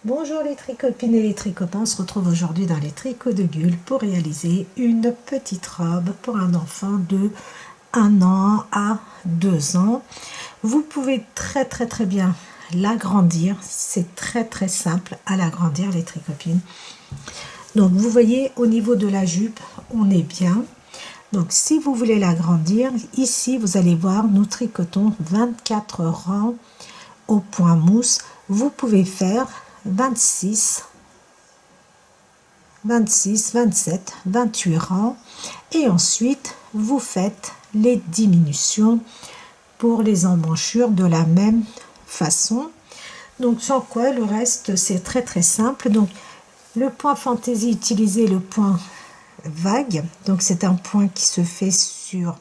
Bonjour les tricopines et les tricopains, on se retrouve aujourd'hui dans les tricots de Gul pour réaliser une petite robe pour un enfant de 1 an à 2 ans. Vous pouvez très bien l'agrandir, c'est très simple à l'agrandir les tricopines. Donc vous voyez au niveau de la jupe, on est bien. Donc si vous voulez l'agrandir, ici vous allez voir, nous tricotons 24 rangs au point mousse. Vous pouvez faire 26, 27, 28 rangs et ensuite vous faites les diminutions pour les emmanchures de la même façon. Donc sans quoi le reste c'est très simple. Donc le point fantaisie, utilisez le point vague, donc c'est un point qui se fait sur,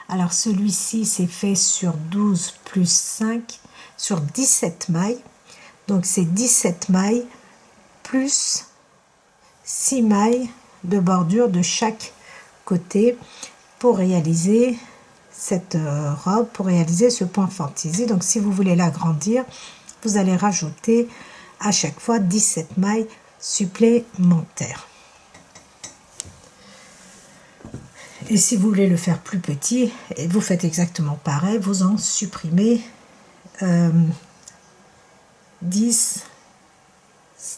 alors celui-ci c'est fait sur 12 plus 5 sur 17 mailles. Donc c'est 17 mailles plus 6 mailles de bordure de chaque côté pour réaliser cette robe, pour réaliser ce point fantaisie. Donc si vous voulez l'agrandir, vous allez rajouter à chaque fois 17 mailles supplémentaires. Et si vous voulez le faire plus petit, vous faites exactement pareil, vous en supprimez 10,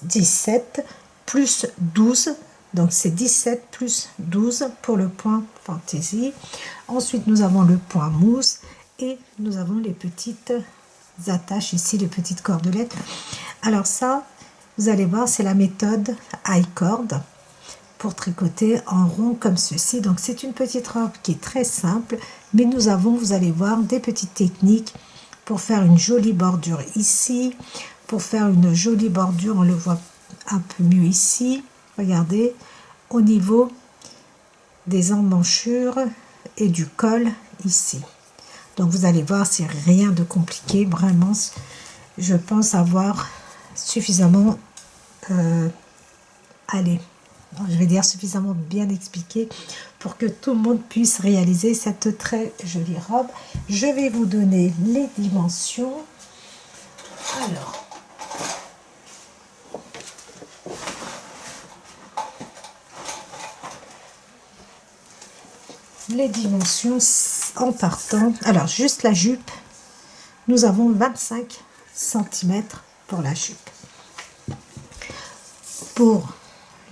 17 plus 12, donc c'est 17 plus 12 pour le point fantaisie. Ensuite nous avons le point mousse et nous avons les petites attaches ici, les petites cordelettes. Alors ça, vous allez voir, c'est la méthode high cord pour tricoter en rond comme ceci. Donc c'est une petite robe qui est très simple, mais nous avons, vous allez voir, des petites techniques pour faire une jolie bordure ici, pour faire une jolie bordure, on le voit un peu mieux ici, regardez, au niveau des emmanchures et du col ici. Donc vous allez voir, c'est rien de compliqué, vraiment, je pense avoir suffisamment je vais dire suffisamment bien expliqué pour que tout le monde puisse réaliser cette très jolie robe. Je vais vous donner les dimensions. Alors, les dimensions en partant. Alors, juste la jupe, nous avons 25 cm pour la jupe. Pour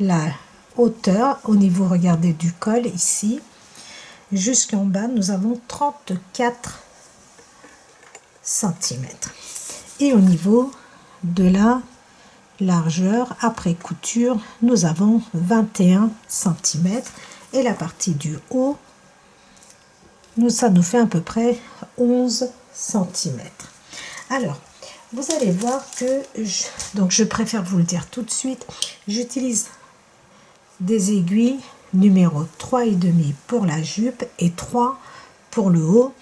la hauteur, au niveau, regardez, du col ici, jusqu'en bas, nous avons 34 cm. Et au niveau de la largeur, après couture, nous avons 21 cm. Et la partie du haut, ça nous fait à peu près 11 cm. Alors, vous allez voir que, donc je préfère vous le dire tout de suite, j'utilise des aiguilles numéro 3,5 pour la jupe et 3 pour le haut,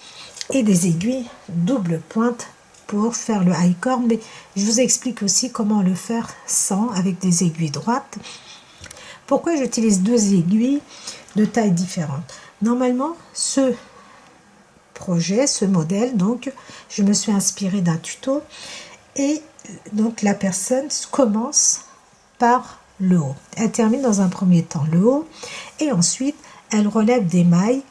et des aiguilles double pointe pour faire le high cord, mais je vous explique aussi comment le faire sans, avec des aiguilles droites. Pourquoi j'utilise deux aiguilles de taille différente? Normalement, ce projet, ce modèle, donc je me suis inspirée d'un tuto, et donc la personne commence par le haut. Elle termine dans un premier temps le haut et ensuite elle relève des mailles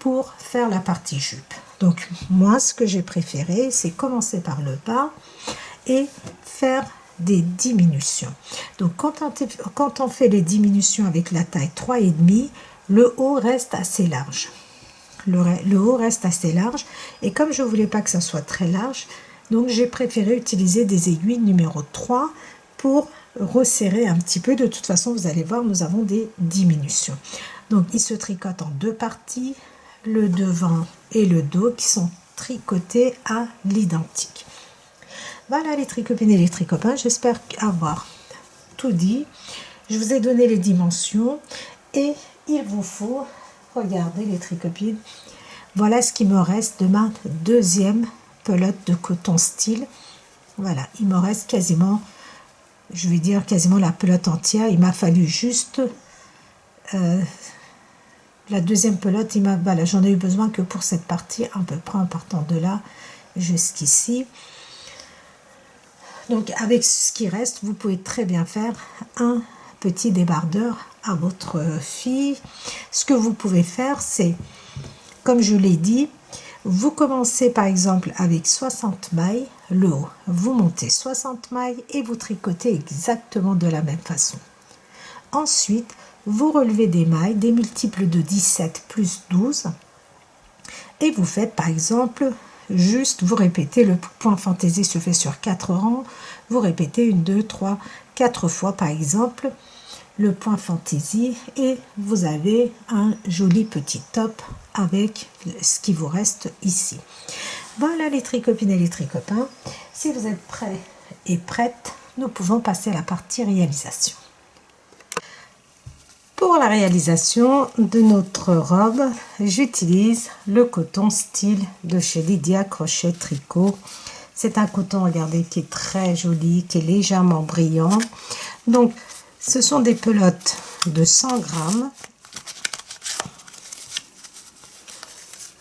pour faire la partie jupe. Donc moi, ce que j'ai préféré, c'est commencer par le bas et faire des diminutions. Donc quand on fait les diminutions avec la taille 3,5, le haut reste assez large. Le haut reste assez large, et comme je ne voulais pas que ça soit très large, donc j'ai préféré utiliser des aiguilles numéro 3 pour resserrer un petit peu. De toute façon, vous allez voir, nous avons des diminutions. Donc il se tricote en deux parties, le devant et le dos, qui sont tricotés à l'identique. Voilà les tricopines et les tricopains, j'espère avoir tout dit. Je vous ai donné les dimensions et il vous faut, regardez les tricopines, voilà ce qui me reste de ma deuxième pelote de coton style. Voilà, il me reste quasiment, je vais dire quasiment la pelote entière. Il m'a fallu juste la deuxième pelote, voilà, j'en ai eu besoin que pour cette partie, à peu près en partant de là jusqu'ici. Donc avec ce qui reste, vous pouvez très bien faire un petit débardeur à votre fille. Ce que vous pouvez faire, c'est, comme je l'ai dit, vous commencez par exemple avec 60 mailles, le haut. Vous montez 60 mailles et vous tricotez exactement de la même façon. Ensuite, vous relevez des mailles, des multiples de 17 plus 12. Et vous faites par exemple, juste vous répétez, le point fantaisie se fait sur 4 rangs. Vous répétez 1, 2, 3, 4 fois par exemple le point fantaisie et vous avez un joli petit top avec ce qui vous reste ici. Voilà les tricopines et les tricopains. Si vous êtes prêts et prêtes, nous pouvons passer à la partie réalisation. Pour la réalisation de notre robe, j'utilise le coton style de chez Lydia Crochet Tricot. C'est un coton, regardez, qui est très joli, qui est légèrement brillant. Donc, ce sont des pelotes de 100 grammes.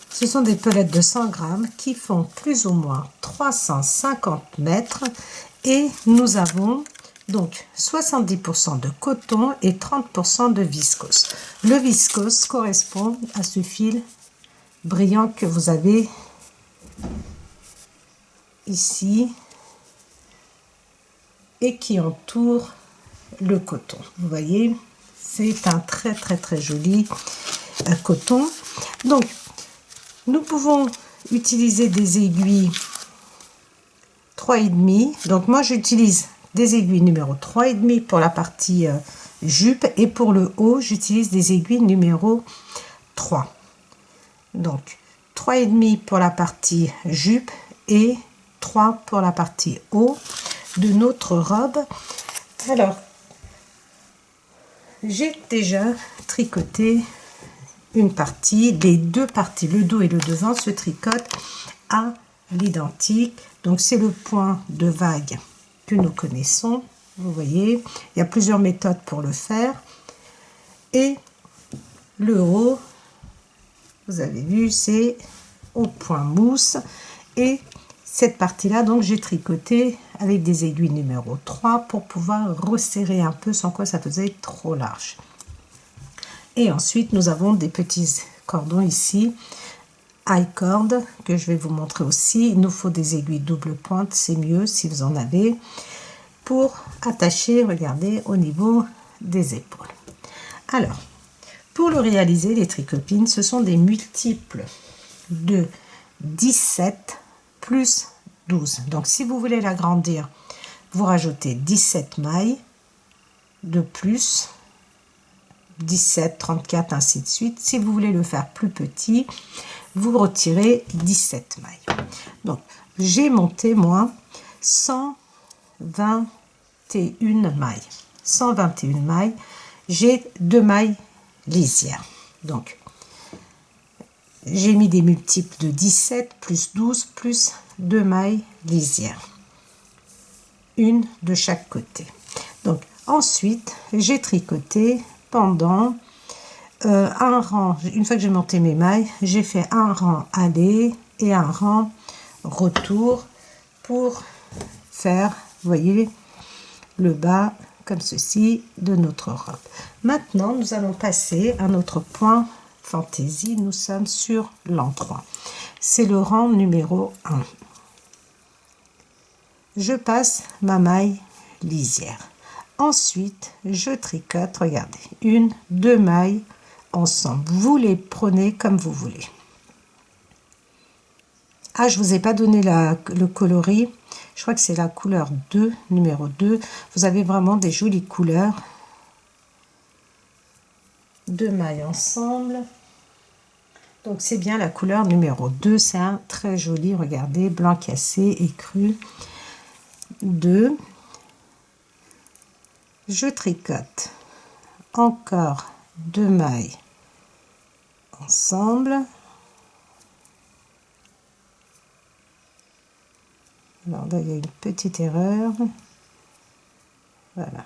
Ce sont des pelotes de 100 grammes qui font plus ou moins 350 mètres. Et nous avons donc 70% de coton et 30% de viscose. Le viscose correspond à ce fil brillant que vous avez ici et qui entoure le coton. Vous voyez, c'est un très joli coton. Donc, nous pouvons utiliser des aiguilles 3,5. Donc, moi, j'utilise des aiguilles numéro 3,5 pour la partie jupe et pour le haut, j'utilise des aiguilles numéro 3. Donc, 3,5 pour la partie jupe et 3 pour la partie haut de notre robe. Alors, j'ai déjà tricoté une partie, les deux parties, le dos et le devant se tricotent à l'identique. Donc c'est le point de vague que nous connaissons. Vous voyez, il y a plusieurs méthodes pour le faire. Et le haut, vous avez vu, c'est au point mousse. Et cette partie-là, donc j'ai tricoté avec des aiguilles numéro 3 pour pouvoir resserrer un peu, sans quoi ça faisait trop large. Et ensuite, nous avons des petits cordons ici, high cord, que je vais vous montrer aussi. Il nous faut des aiguilles double pointe, c'est mieux si vous en avez, pour attacher, regardez, au niveau des épaules. Alors, pour le réaliser, les tricopines, ce sont des multiples de 17 plus 12. Donc, si vous voulez l'agrandir, vous rajoutez 17 mailles de plus, 17, 34, ainsi de suite. Si vous voulez le faire plus petit, vous retirez 17 mailles. Donc, j'ai monté, moi, 121 mailles. 121 mailles. J'ai 2 mailles lisières. Donc, j'ai mis des multiples de 17 plus 12 plus 2 mailles lisières. Une de chaque côté. Donc, ensuite, j'ai tricoté pendant un rang. Une fois que j'ai monté mes mailles, j'ai fait un rang aller et un rang retour pour faire, vous voyez, le bas comme ceci de notre robe. Maintenant, nous allons passer à notre point fantaisie. Nous sommes sur l'an 3. C'est le rang numéro 1. Je passe ma maille lisière. Ensuite, je tricote, regardez, 1, 2 mailles ensemble. Vous les prenez comme vous voulez. Ah, je ne vous ai pas donné le coloris. Je crois que c'est la couleur 2, numéro 2. Vous avez vraiment des jolies couleurs. 2 mailles ensemble. Donc, c'est bien la couleur numéro 2. C'est un très joli, regardez, blanc cassé et cru. 2. Je tricote encore 2 mailles ensemble. Alors là, il y a une petite erreur. Voilà.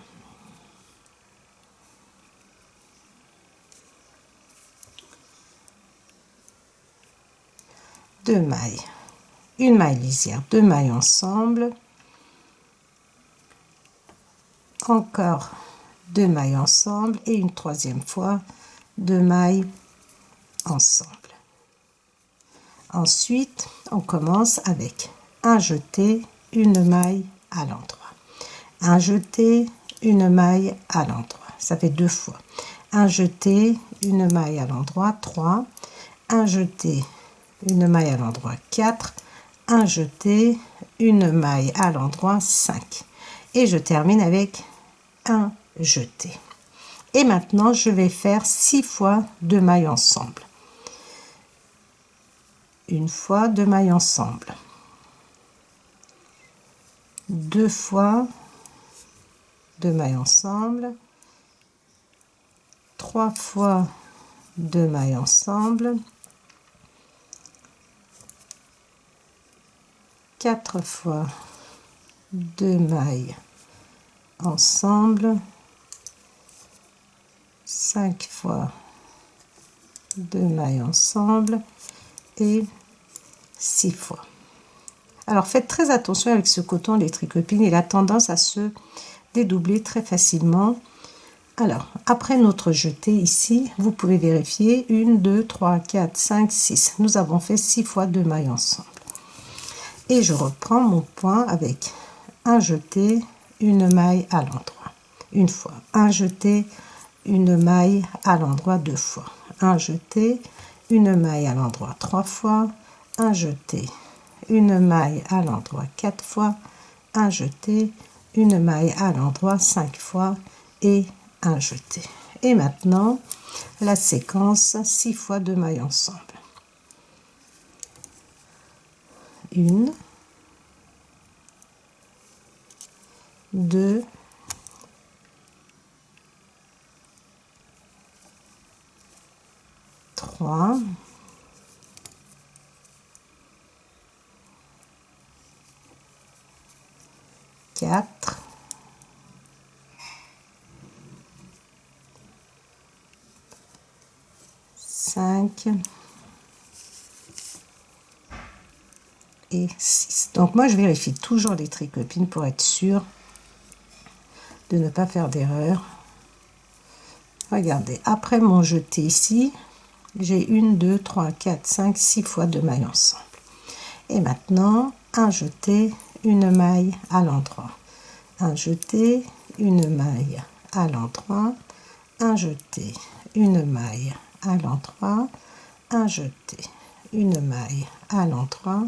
Deux mailles. Une maille lisière, 2 mailles ensemble. encore 2 mailles ensemble et une troisième fois 2 mailles ensemble. Ensuite, on commence avec un jeté, une maille à l'endroit, un jeté, une maille à l'endroit, ça fait 2 fois, un jeté, une maille à l'endroit, 3, un jeté, une maille à l'endroit, 4, un jeté, une maille à l'endroit, 5, et je termine avec un jeté. Et maintenant je vais faire 6 fois 2 mailles ensemble, une fois 2 mailles ensemble, 2 fois 2 mailles ensemble, 3 fois 2 mailles ensemble, 4 fois 2 mailles ensemble, 5 fois 2 mailles ensemble et 6 fois. Alors faites très attention avec ce coton, les tricopines, il a tendance à se dédoubler très facilement. Alors après notre jeté ici, vous pouvez vérifier 1, 2, 3, 4, 5, 6. Nous avons fait 6 fois 2 mailles ensemble. Et je reprends mon point avec un jeté, une maille à l'endroit, une fois, un jeté, une maille à l'endroit, 2 fois, un jeté, une maille à l'endroit, 3 fois, un jeté, une maille à l'endroit, 4 fois, un jeté, une maille à l'endroit, 5 fois et un jeté. Et maintenant la séquence 6 fois 2 mailles ensemble, 1, 2, 3, 4, 5 et 6. Donc moi je vérifie toujours les tricopines pour être sûr de ne pas faire d'erreur. Regardez, après mon jeté ici, j'ai 1, 2, 3, 4, 5, 6 fois 2 mailles ensemble. Et maintenant, un jeté, une maille à l'endroit, un jeté, une maille à l'endroit, un jeté, une maille à l'endroit, un jeté, une maille à l'endroit,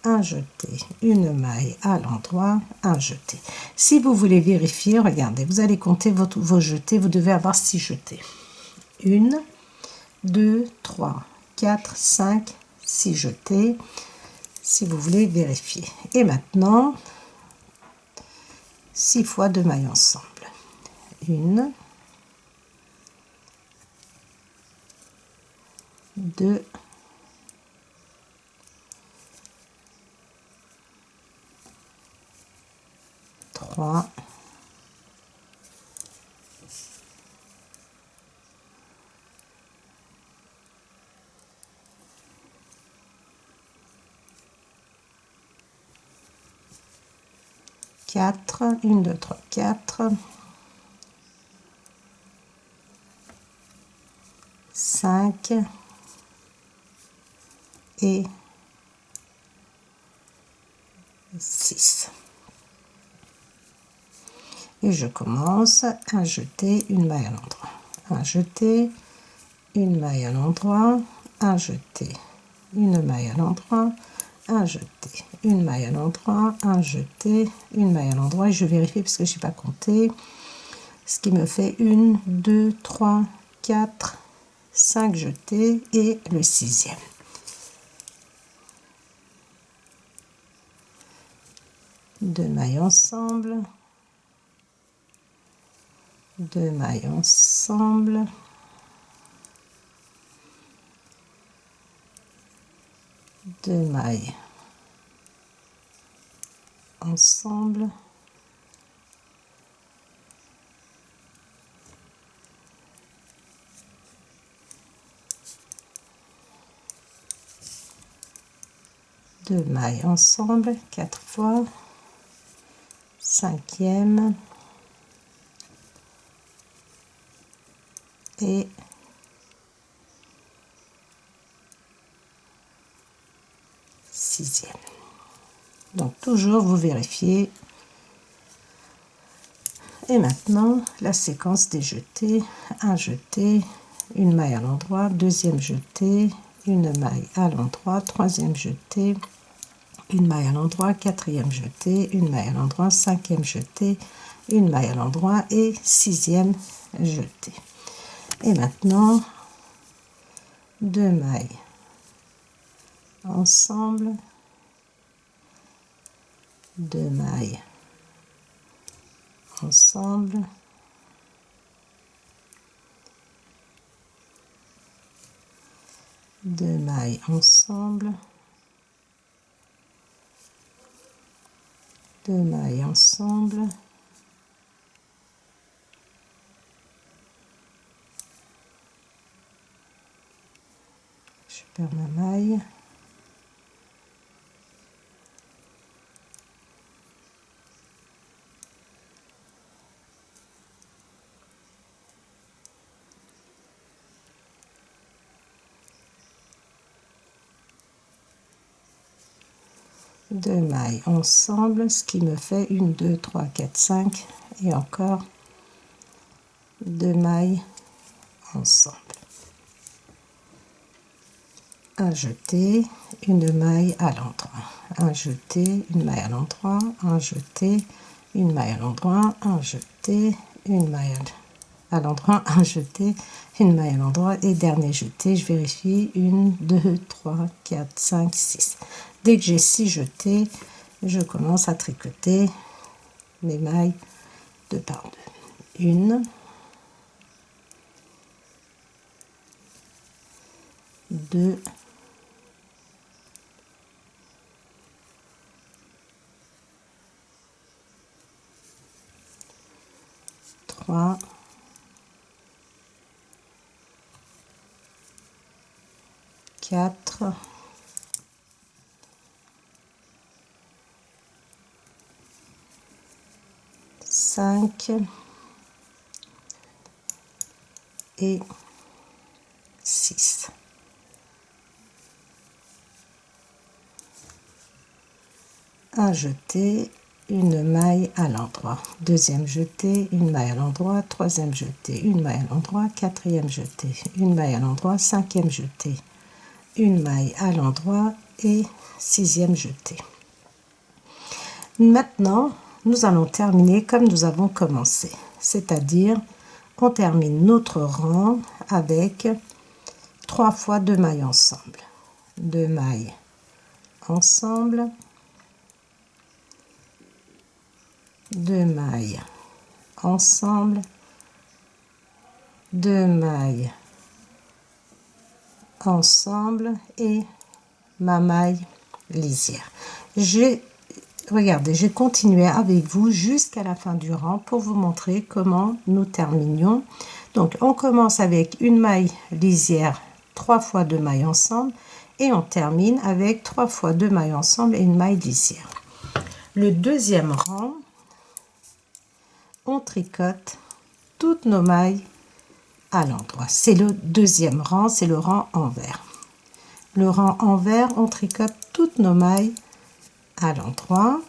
un jeté, une maille à l'endroit, un jeté. Si vous voulez vérifier, regardez, vous allez compter vos jetés, vous devez avoir 6 jetés. 1, 2, 3, 4, 5, 6 jetés, si vous voulez vérifier. Et maintenant, 6 fois 2 mailles ensemble. 1, 2, 3, 4, 1, 2, 3, 4, 5 et 6. Et je commence à jeter une maille à l'endroit, un jeté, une maille à l'endroit, un jeté, une maille à l'endroit, un jeté, une maille à l'endroit, un jeté, une maille à l'endroit, et je vérifie parce que je n'ai pas compté, ce qui me fait 1, 2, 3, 4, 5 jetés et le 6e. Deux mailles ensemble, 2 mailles ensemble, 2 mailles ensemble, 2 mailles ensemble, 4 fois, 5e et sixième. Donc toujours vous vérifiez. Et maintenant la séquence des jetés: un jeté, une maille à l'endroit, deuxième jeté, une maille à l'endroit, troisième jeté, une maille à l'endroit, quatrième jeté, une maille à l'endroit, cinquième jeté, une maille à l'endroit et sixième jeté. Et maintenant 2 mailles ensemble, 2 mailles ensemble, 2 mailles ensemble, 2 mailles ensemble, je perds ma maille, deux mailles ensemble, ce qui me fait 1, 2, 3, 4, 5 et encore 2 mailles ensemble. Un jeté, une maille à l'endroit, un jeté, une maille à l'endroit, un jeté, une maille à l'endroit, un jeté, une maille à l'endroit, un jeté, une maille à l'endroit et dernier jeté. Je vérifie: 1, 2, 3, 4, 5, 6. Dès que j'ai 6 jetés, je commence à tricoter mes mailles deux par deux. 1, 2, 3, 4, 5 et 6. Un jeté, une maille à l'endroit, deuxième jeté, une maille à l'endroit, troisième jeté, une maille à l'endroit, quatrième jeté, une maille à l'endroit, cinquième jeté, une maille à l'endroit et sixième jeté. Maintenant, nous allons terminer comme nous avons commencé, c'est-à-dire on termine notre rang avec 3 fois 2 mailles ensemble, 2 mailles ensemble, 2 mailles ensemble, 2 mailles ensemble et ma maille lisière. Regardez, j'ai continué avec vous jusqu'à la fin du rang pour vous montrer comment nous terminions. Donc on commence avec une maille lisière, 3 fois 2 mailles ensemble et on termine avec 3 fois 2 mailles ensemble et une maille lisière. Le deuxième rang, on tricote toutes nos mailles à l'endroit. C'est le deuxième rang, c'est le rang envers. Le rang envers, on tricote toutes nos mailles à l'endroit.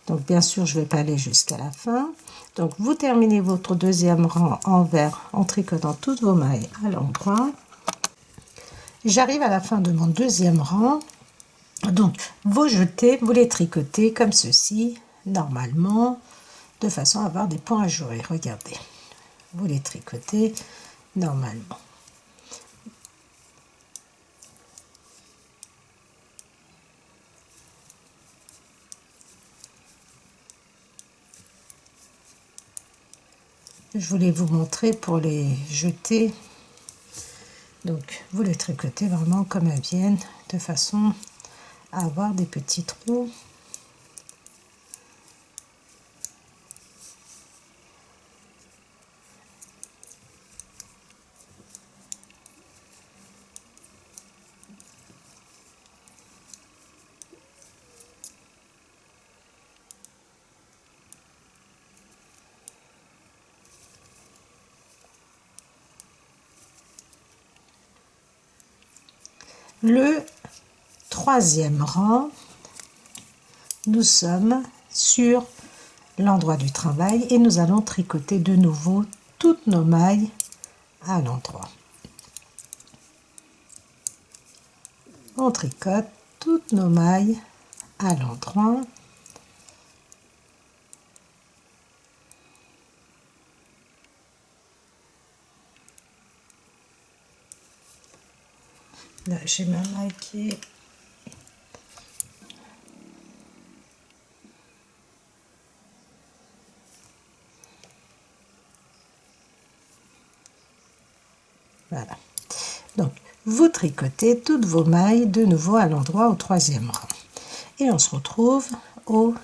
Donc bien sûr, je ne vais pas aller jusqu'à la fin. Donc vous terminez votre deuxième rang envers en tricotant toutes vos mailles à l'endroit. J'arrive à la fin de mon deuxième rang. Donc vos jetés, vous les tricotez comme ceci, normalement, de façon à avoir des points ajourés. Regardez, vous les tricotez normalement. Je voulais vous montrer pour les jeter. Donc vous les tricotez vraiment comme elles viennent, de façon à avoir des petits trous. Le troisième rang, nous sommes sur l'endroit du travail et nous allons tricoter de nouveau toutes nos mailles à l'endroit. On tricote toutes nos mailles à l'endroit. Là, j'ai ma maille qui est voilà. Donc, vous tricotez toutes vos mailles de nouveau à l'endroit au troisième rang. Et on se retrouve au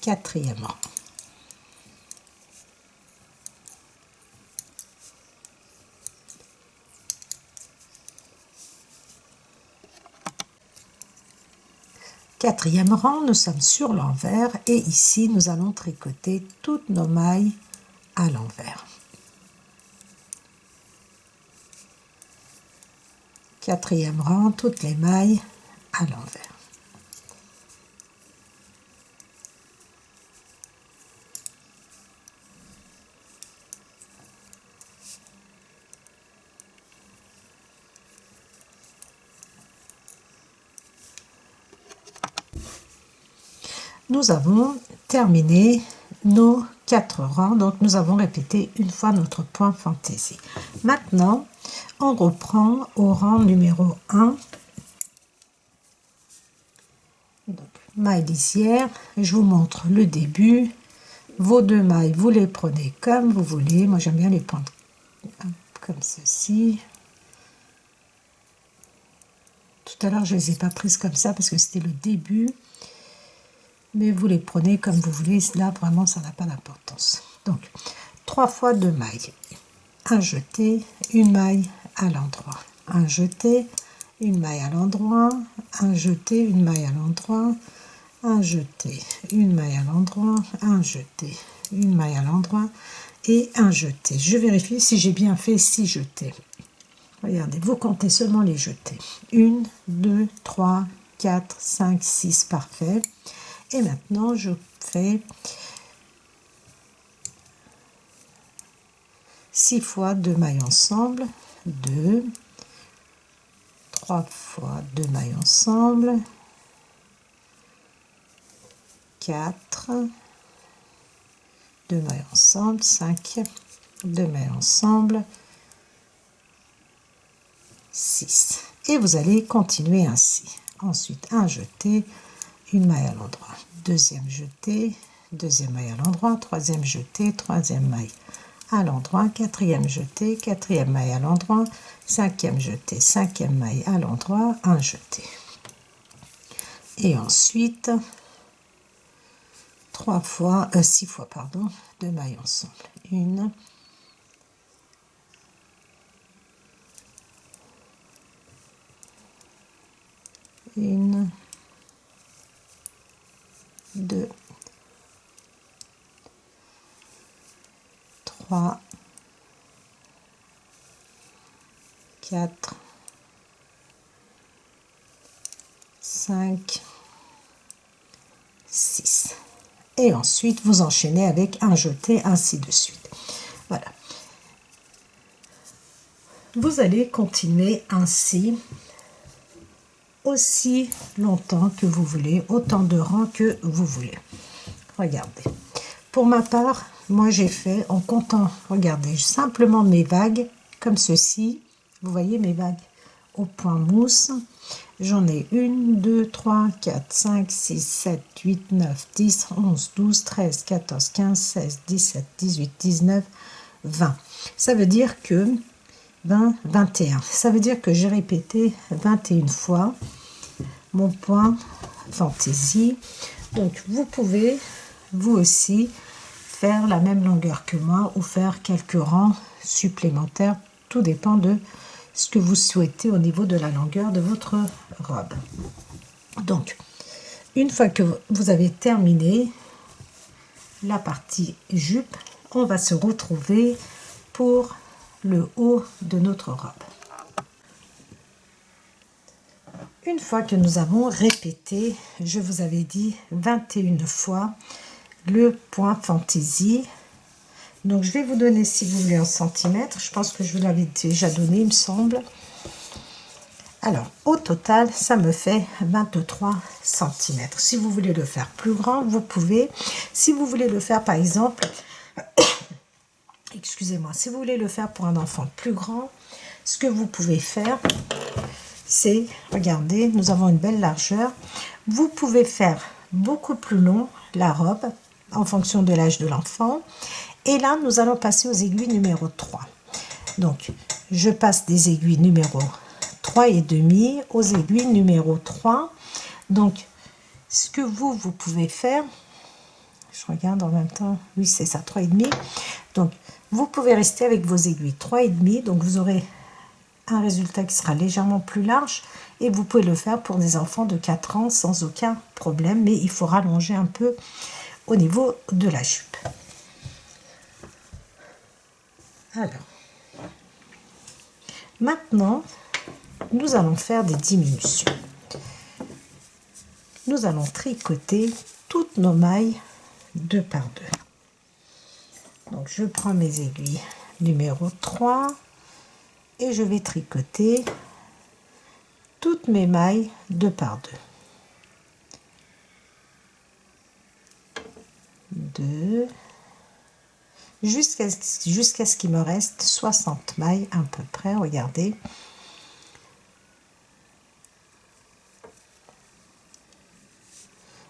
quatrième rang. Quatrième rang, nous sommes sur l'envers et ici, nous allons tricoter toutes nos mailles à l'envers. Quatrième rang, toutes les mailles à l'envers. Nous avons terminé nos 4 rangs, donc nous avons répété une fois notre point fantaisie. Maintenant, on reprend au rang numéro 1. Donc, maille lisière, je vous montre le début. Vos 2 mailles, vous les prenez comme vous voulez. Moi, j'aime bien les prendre comme ceci. Tout à l'heure, je ne les ai pas prises comme ça parce que c'était le début. Mais vous les prenez comme vous voulez, là vraiment ça n'a pas d'importance. Donc 3 fois 2 mailles, un jeté, une maille à l'endroit, un jeté, une maille à l'endroit, un jeté, une maille à l'endroit, un jeté, une maille à l'endroit, un jeté, une maille à l'endroit et un jeté. Je vérifie si j'ai bien fait 6 jetés. Regardez, vous comptez seulement les jetés. 1, 2, 3, 4, 5, 6, parfait. Et maintenant, je fais 6 fois 2 mailles ensemble, 2, 3 fois 2 mailles ensemble, 4, 2 mailles ensemble, 5, 2 mailles ensemble, 6. Et vous allez continuer ainsi. Ensuite, un jeté, une maille à l'endroit, deuxième jeté, deuxième maille à l'endroit, troisième jeté, troisième maille à l'endroit, quatrième jeté, quatrième maille à l'endroit, cinquième jeté, cinquième maille à l'endroit, un jeté. Et ensuite 6 fois pardon, 2 mailles ensemble, 1, 2, 3, 4, 5, 6. Et ensuite, vous enchaînez avec un jeté, ainsi de suite. Voilà. Vous allez continuer ainsi aussi longtemps que vous voulez, autant de rangs que vous voulez. Regardez. Pour ma part, moi j'ai fait en comptant, regardez, simplement mes vagues, comme ceci. Vous voyez mes vagues au point mousse. J'en ai 1, 2, 3, 4, 5, 6, 7, 8, 9, 10, 11, 12, 13, 14, 15, 16, 17, 18, 19, 20. Ça veut dire que 20, 21. Ça veut dire que j'ai répété 21 fois mon point fantaisie. Donc vous pouvez vous aussi faire la même longueur que moi ou faire quelques rangs supplémentaires. Tout dépend de ce que vous souhaitez au niveau de la longueur de votre robe. Donc, une fois que vous avez terminé la partie jupe, on va se retrouver pour le haut de notre robe. Une fois que nous avons répété, je vous avais dit 21 fois le point fantaisie. Donc je vais vous donner, si vous voulez, en centimètres. Je pense que je vous l'avais déjà donné, il me semble. Alors, au total, ça me fait 23 centimètres. Si vous voulez le faire plus grand, vous pouvez. Si vous voulez le faire, par exemple, excusez-moi, si vous voulez le faire pour un enfant plus grand, ce que vous pouvez faire, c'est, regardez, nous avons une belle largeur. Vous pouvez faire beaucoup plus long la robe en fonction de l'âge de l'enfant. Et là, nous allons passer aux aiguilles numéro 3. Donc, je passe des aiguilles numéro 3,5 aux aiguilles numéro 3. Donc, ce que vous pouvez faire, je regarde en même temps, oui, c'est ça, 3,5. Donc, vous pouvez rester avec vos aiguilles 3,5. Donc, vous aurez un résultat qui sera légèrement plus large et vous pouvez le faire pour des enfants de 4 ans sans aucun problème, mais il faut rallonger un peu au niveau de la jupe. Alors, maintenant, nous allons faire des diminutions. Nous allons tricoter toutes nos mailles 2 par 2. Donc, je prends mes aiguilles numéro 3 et je vais tricoter toutes mes mailles 2 par 2. 2 jusqu'à ce qu'il me reste 60 mailles à peu près, regardez.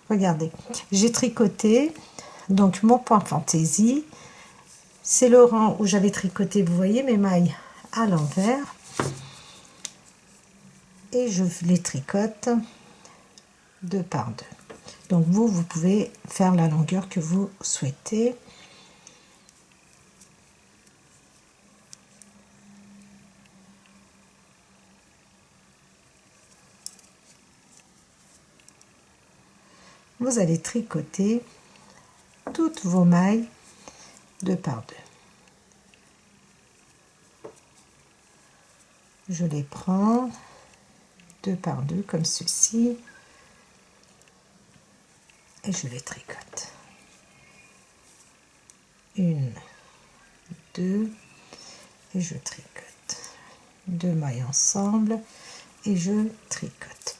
Regardez, j'ai tricoté donc mon point fantaisie. C'est le rang où j'avais tricoté, vous voyez mes mailles à l'envers. Et je les tricote 2 par 2. Donc vous pouvez faire la longueur que vous souhaitez. Vous allez tricoter toutes vos mailles 2 par 2. Je les prends 2 par 2 comme ceci et je les tricote. 1, 2 et je tricote. 2 mailles ensemble et je tricote.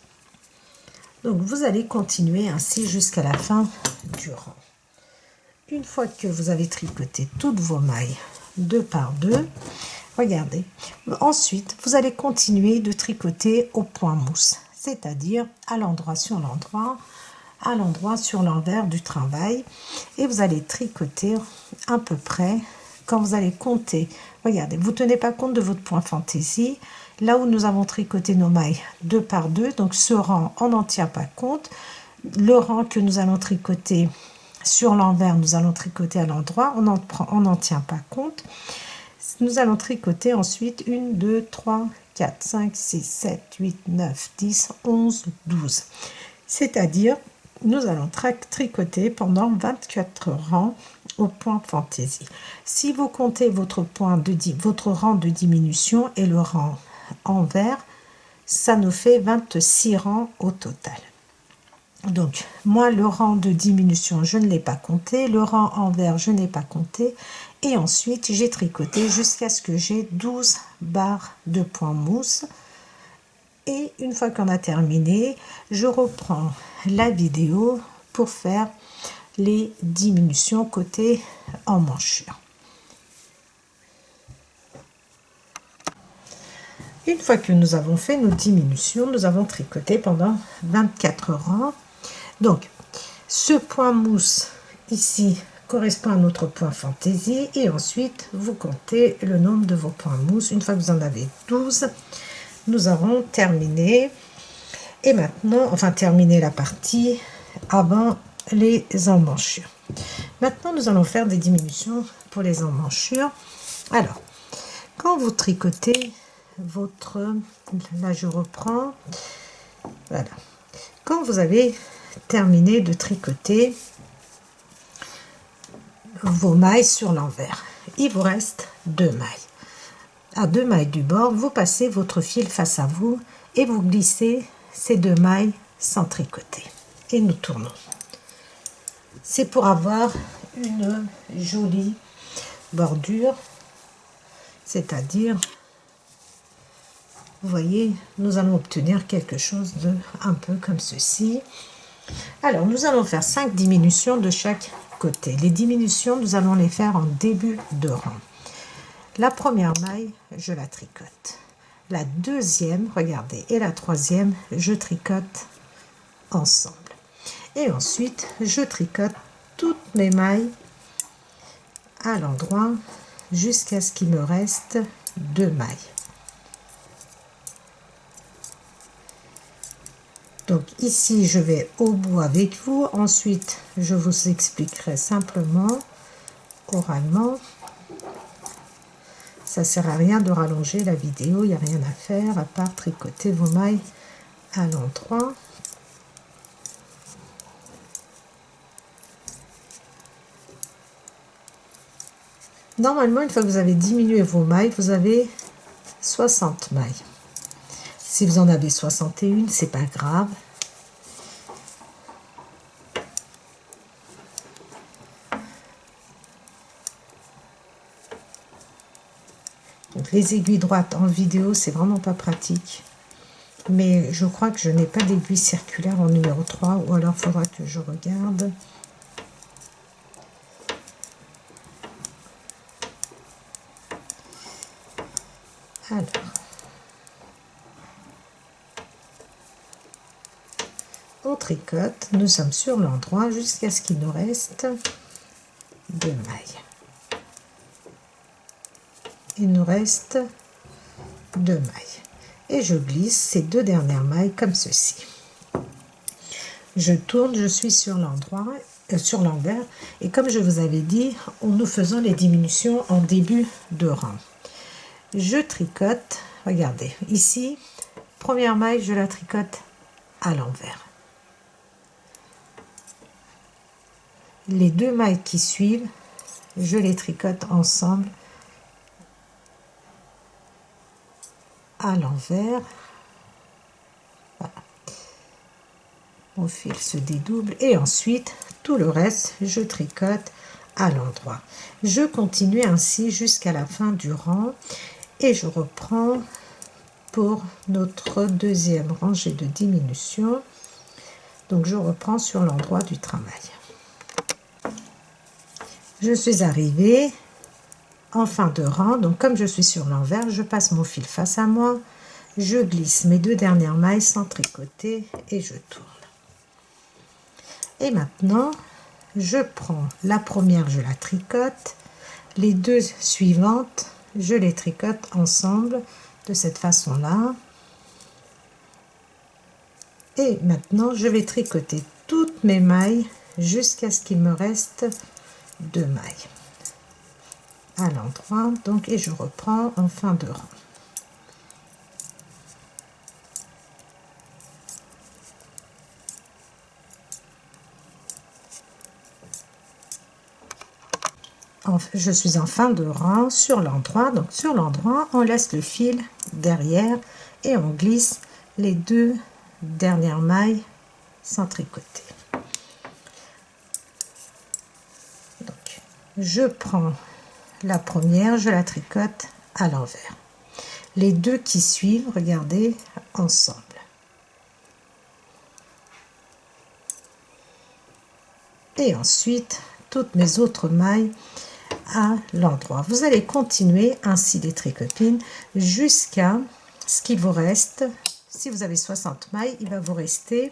Donc vous allez continuer ainsi jusqu'à la fin du rang. Une fois que vous avez tricoté toutes vos mailles 2 par 2, regardez, ensuite vous allez continuer de tricoter au point mousse, c'est-à-dire à l'endroit sur l'endroit, à l'endroit sur l'envers du travail, et vous allez tricoter à peu près. Quand vous allez compter, regardez, vous ne tenez pas compte de votre point fantaisie, là où nous avons tricoté nos mailles 2 par 2, donc ce rang, on n'en tient pas compte. Le rang que nous allons tricoter sur l'envers, nous allons tricoter à l'endroit, on n'en tient pas compte. Nous allons tricoter ensuite 1, 2, 3, 4, 5, 6, 7, 8, 9, 10, 11, 12. C'est-à-dire, nous allons tricoter pendant 24 rangs au point fantaisie. Si vous comptez votre rang de diminution et le rang envers, ça nous fait 26 rangs au total. Donc, moi, le rang de diminution, je ne l'ai pas compté. Le rang envers, je n'ai pas compté. Et ensuite, j'ai tricoté jusqu'à ce que j'ai 12 barres de point mousse. Et une fois qu'on a terminé, je reprends la vidéo pour faire les diminutions côté emmanchure. Une fois que nous avons fait nos diminutions, nous avons tricoté pendant 24 rangs. Donc, ce point mousse ici correspond à notre point fantaisie et ensuite vous comptez le nombre de vos points mousse. Une fois que vous en avez 12, nous avons terminé. Et maintenant, enfin terminé la partie avant les emmanchures. Maintenant, nous allons faire des diminutions pour les emmanchures. Alors, quand vous tricotez là je reprends, voilà. Quand vous avez terminé de tricoter vos mailles sur l'envers, il vous reste 2 mailles. À 2 mailles du bord, vous passez votre fil face à vous et vous glissez ces 2 mailles sans tricoter et nous tournons. C'est pour avoir une jolie bordure, c'est-à-dire, vous voyez, nous allons obtenir quelque chose de un peu comme ceci. Alors, nous allons faire 5 diminutions de chaque côté. Les diminutions, nous allons les faire en début de rang. La première maille, je la tricote. La deuxième, regardez, et la troisième, je tricote ensemble. Et ensuite, je tricote toutes mes mailles à l'endroit jusqu'à ce qu'il me reste 2 mailles. Donc ici, je vais au bout avec vous. Ensuite, je vous expliquerai simplement, oralement. Ça ne sert à rien de rallonger la vidéo, il n'y a rien à faire à part tricoter vos mailles à l'endroit. Normalement, une fois que vous avez diminué vos mailles, vous avez 60 mailles. Si vous en avez 61, c'est pas grave. Donc, les aiguilles droites en vidéo, c'est vraiment pas pratique. Mais je crois que je n'ai pas d'aiguille circulaire en numéro 3, ou alors il faudra que je regarde. Alors, on tricote, nous sommes sur l'endroit jusqu'à ce qu'il nous reste 2 mailles. Il nous reste 2 mailles. Et je glisse ces 2 dernières mailles comme ceci. Je tourne, je suis sur l'endroit, sur l'envers, et comme je vous avais dit, nous faisons les diminutions en début de rang. Je tricote, regardez, ici, première maille, je la tricote à l'envers. Les 2 mailles qui suivent, je les tricote ensemble à l'envers. Voilà. Mon fil se dédouble et ensuite, tout le reste, je tricote à l'endroit. Je continue ainsi jusqu'à la fin du rang. Et je reprends pour notre deuxième rangée de diminution. Donc je reprends sur l'endroit du travail. Je suis arrivée en fin de rang. Donc comme je suis sur l'envers, je passe mon fil face à moi. Je glisse mes 2 dernières mailles sans tricoter et je tourne. Et maintenant, je prends la première, je la tricote. Les 2 suivantes, je les tricote ensemble de cette façon-là. Et maintenant, je vais tricoter toutes mes mailles jusqu'à ce qu'il me reste 2 mailles à l'endroit. Donc, et je reprends en fin de rang. Je suis en fin de rang sur l'endroit. Donc sur l'endroit, on laisse le fil derrière et on glisse les 2 dernières mailles sans tricoter. Donc, je prends la première, je la tricote à l'envers. Les 2 qui suivent, regardez, ensemble. Et ensuite, toutes mes autres mailles à l'endroit. Vous allez continuer ainsi les tricopines jusqu'à ce qu'il vous reste, si vous avez 60 mailles, il va vous rester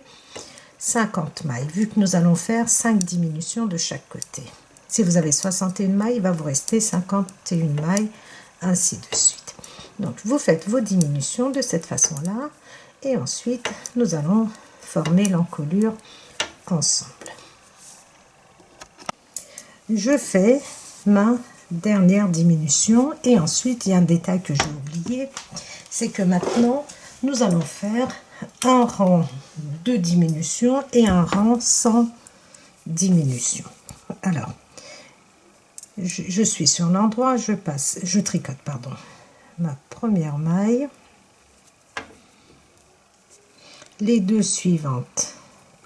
50 mailles, vu que nous allons faire 5 diminutions de chaque côté. Si vous avez 61 mailles, il va vous rester 51 mailles, ainsi de suite. Donc vous faites vos diminutions de cette façon-là, et ensuite nous allons former l'encolure ensemble. Je fais ma dernière diminution et ensuite il y a un détail que j'ai oublié, c'est que maintenant nous allons faire un rang de diminution et un rang sans diminution. Alors je suis sur l'endroit, je tricote ma première maille, les deux suivantes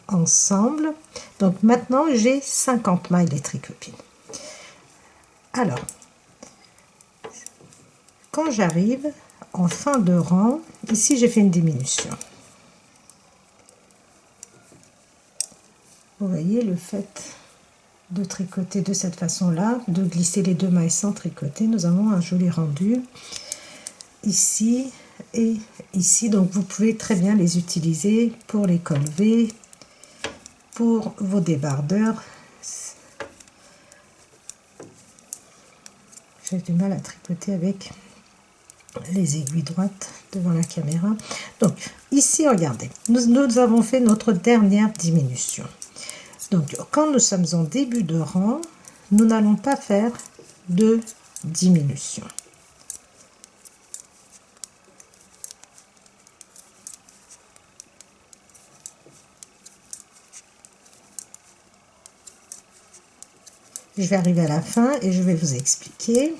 ensemble. Donc maintenant j'ai 50 mailles les tricopines. Alors quand j'arrive en fin de rang, ici j'ai fait une diminution. Vous voyez le fait de tricoter de cette façon là, de glisser les deux mailles sans tricoter, nous avons un joli rendu ici et ici. Donc vous pouvez très bien les utiliser pour les cols V, pour vos débardeurs. J'ai du mal à tricoter avec les aiguilles droites devant la caméra. Donc ici regardez, nous avons fait notre dernière diminution. Donc quand nous sommes en début de rang, nous n'allons pas faire de diminution. Je vais arriver à la fin et je vais vous expliquer.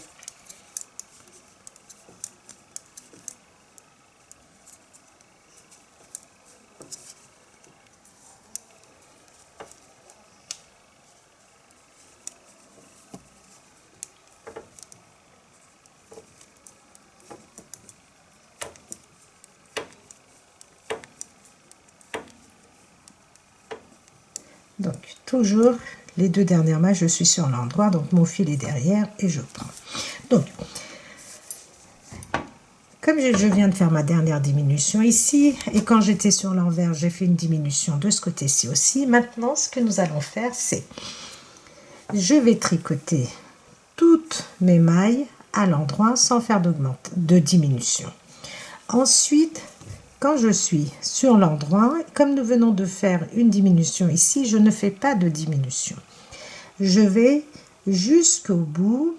Donc toujours les deux dernières mailles, je suis sur l'endroit, donc mon fil est derrière et je prends. Donc comme je viens de faire ma dernière diminution ici, et quand j'étais sur l'envers, j'ai fait une diminution de ce côté-ci aussi. Maintenant, ce que nous allons faire, c'est je vais tricoter toutes mes mailles à l'endroit sans faire de diminution. Ensuite, quand je suis sur l'endroit, comme nous venons de faire une diminution ici, je ne fais pas de diminution. Je vais jusqu'au bout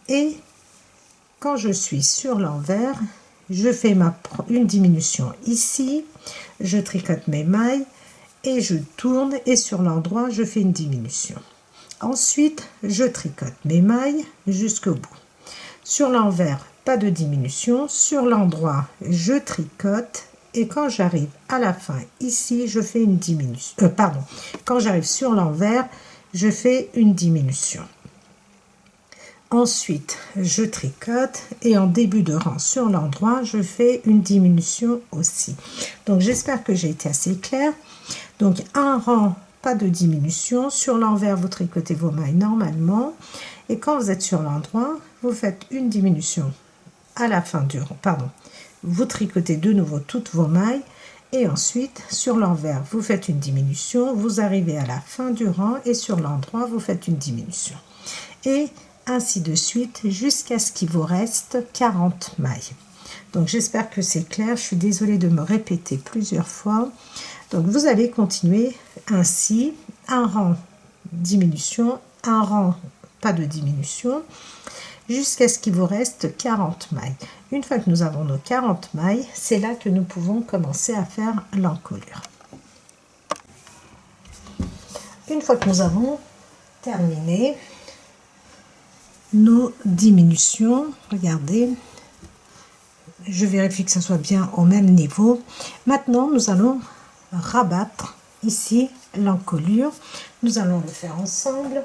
et quand je suis sur l'envers, je fais une diminution ici, je tricote mes mailles et je tourne et sur l'endroit, je fais une diminution. Ensuite, je tricote mes mailles jusqu'au bout. Sur l'envers, pas de diminution. Sur l'endroit, je tricote. Et quand j'arrive à la fin, ici, je fais une diminution. Quand j'arrive sur l'envers, je fais une diminution. Ensuite, je tricote et en début de rang sur l'endroit, je fais une diminution aussi. Donc, j'espère que j'ai été assez claire. Donc, un rang, pas de diminution. Sur l'envers, vous tricotez vos mailles normalement. Et quand vous êtes sur l'endroit, vous faites une diminution à la fin du rang. Vous tricotez de nouveau toutes vos mailles et ensuite sur l'envers vous faites une diminution, vous arrivez à la fin du rang et sur l'endroit vous faites une diminution et ainsi de suite jusqu'à ce qu'il vous reste 40 mailles. Donc j'espère que c'est clair, je suis désolée de me répéter plusieurs fois. Donc vous allez continuer ainsi, un rang diminution, un rang pas de diminution, jusqu'à ce qu'il vous reste 40 mailles. Une fois que nous avons nos 40 mailles, c'est là que nous pouvons commencer à faire l'encolure. Une fois que nous avons terminé nos diminutions, regardez, je vérifie que ça soit bien au même niveau. Maintenant, nous allons rabattre ici l'encolure. Nous allons le faire ensemble.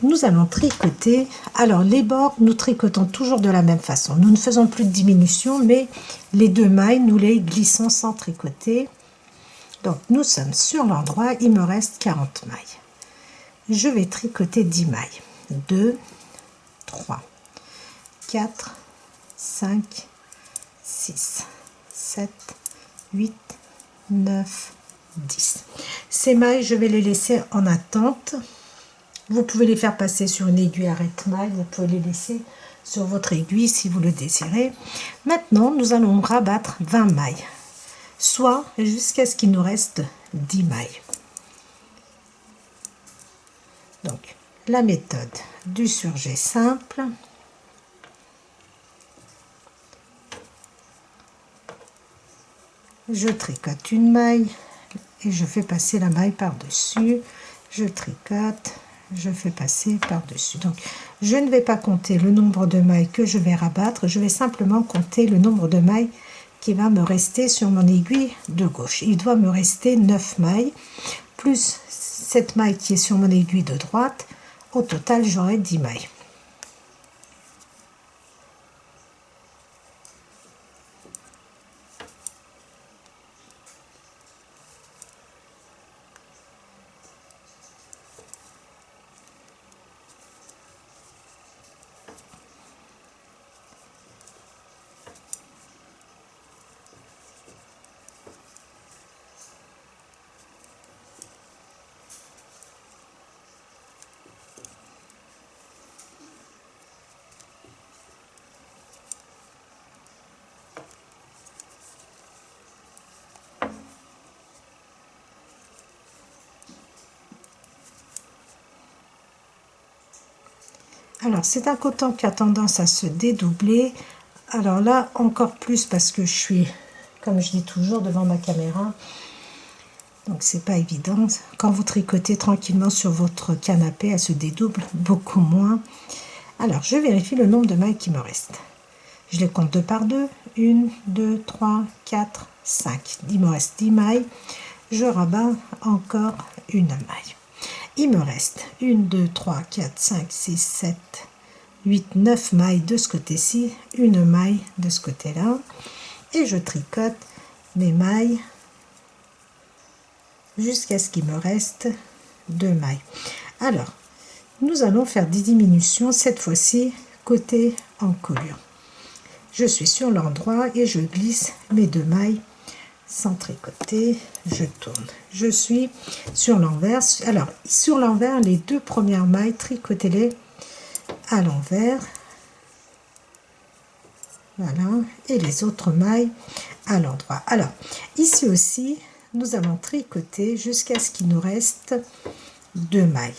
Nous allons tricoter. Alors les bords, nous tricotons toujours de la même façon. Nous ne faisons plus de diminution, mais les deux mailles, nous les glissons sans tricoter. Donc nous sommes sur l'endroit, il me reste 40 mailles. Je vais tricoter 10 mailles. 2, 3, 4, 5, 6, 7, 8, 9, 10. Ces mailles, je vais les laisser en attente. Vous pouvez les faire passer sur une aiguille arrête-maille, vous pouvez les laisser sur votre aiguille si vous le désirez. Maintenant, nous allons rabattre 20 mailles, soit jusqu'à ce qu'il nous reste 10 mailles. Donc, la méthode du surjet simple. Je tricote une maille et je fais passer la maille par-dessus. Je tricote. Je fais passer par-dessus. Donc, je ne vais pas compter le nombre de mailles que je vais rabattre, je vais simplement compter le nombre de mailles qui va me rester sur mon aiguille de gauche. Il doit me rester 9 mailles, plus cette maille qui est sur mon aiguille de droite. Au total, j'aurai 10 mailles. Alors, c'est un coton qui a tendance à se dédoubler. Alors là, encore plus parce que je suis, comme je dis toujours, devant ma caméra. Donc, c'est pas évident. Quand vous tricotez tranquillement sur votre canapé, elle se dédouble beaucoup moins. Alors, je vérifie le nombre de mailles qui me reste. Je les compte 2 par 2. 1, 2, 3, 4, 5. Il me reste 10 mailles. Je rabats encore une maille. Il me reste 1, 2, 3, 4, 5, 6, 7, 8, 9 mailles de ce côté-ci, une maille de ce côté-là. Et je tricote mes mailles jusqu'à ce qu'il me reste 2 mailles. Alors, nous allons faire des diminutions, cette fois-ci côté encolure. Je suis sur l'endroit et je glisse mes 2 mailles sans tricoter, je tourne. Je suis sur l'envers. Alors, sur l'envers, les 2 premières mailles, tricotez-les à l'envers. Voilà. Et les autres mailles à l'endroit. Alors, ici aussi, nous allons tricoter jusqu'à ce qu'il nous reste 2 mailles.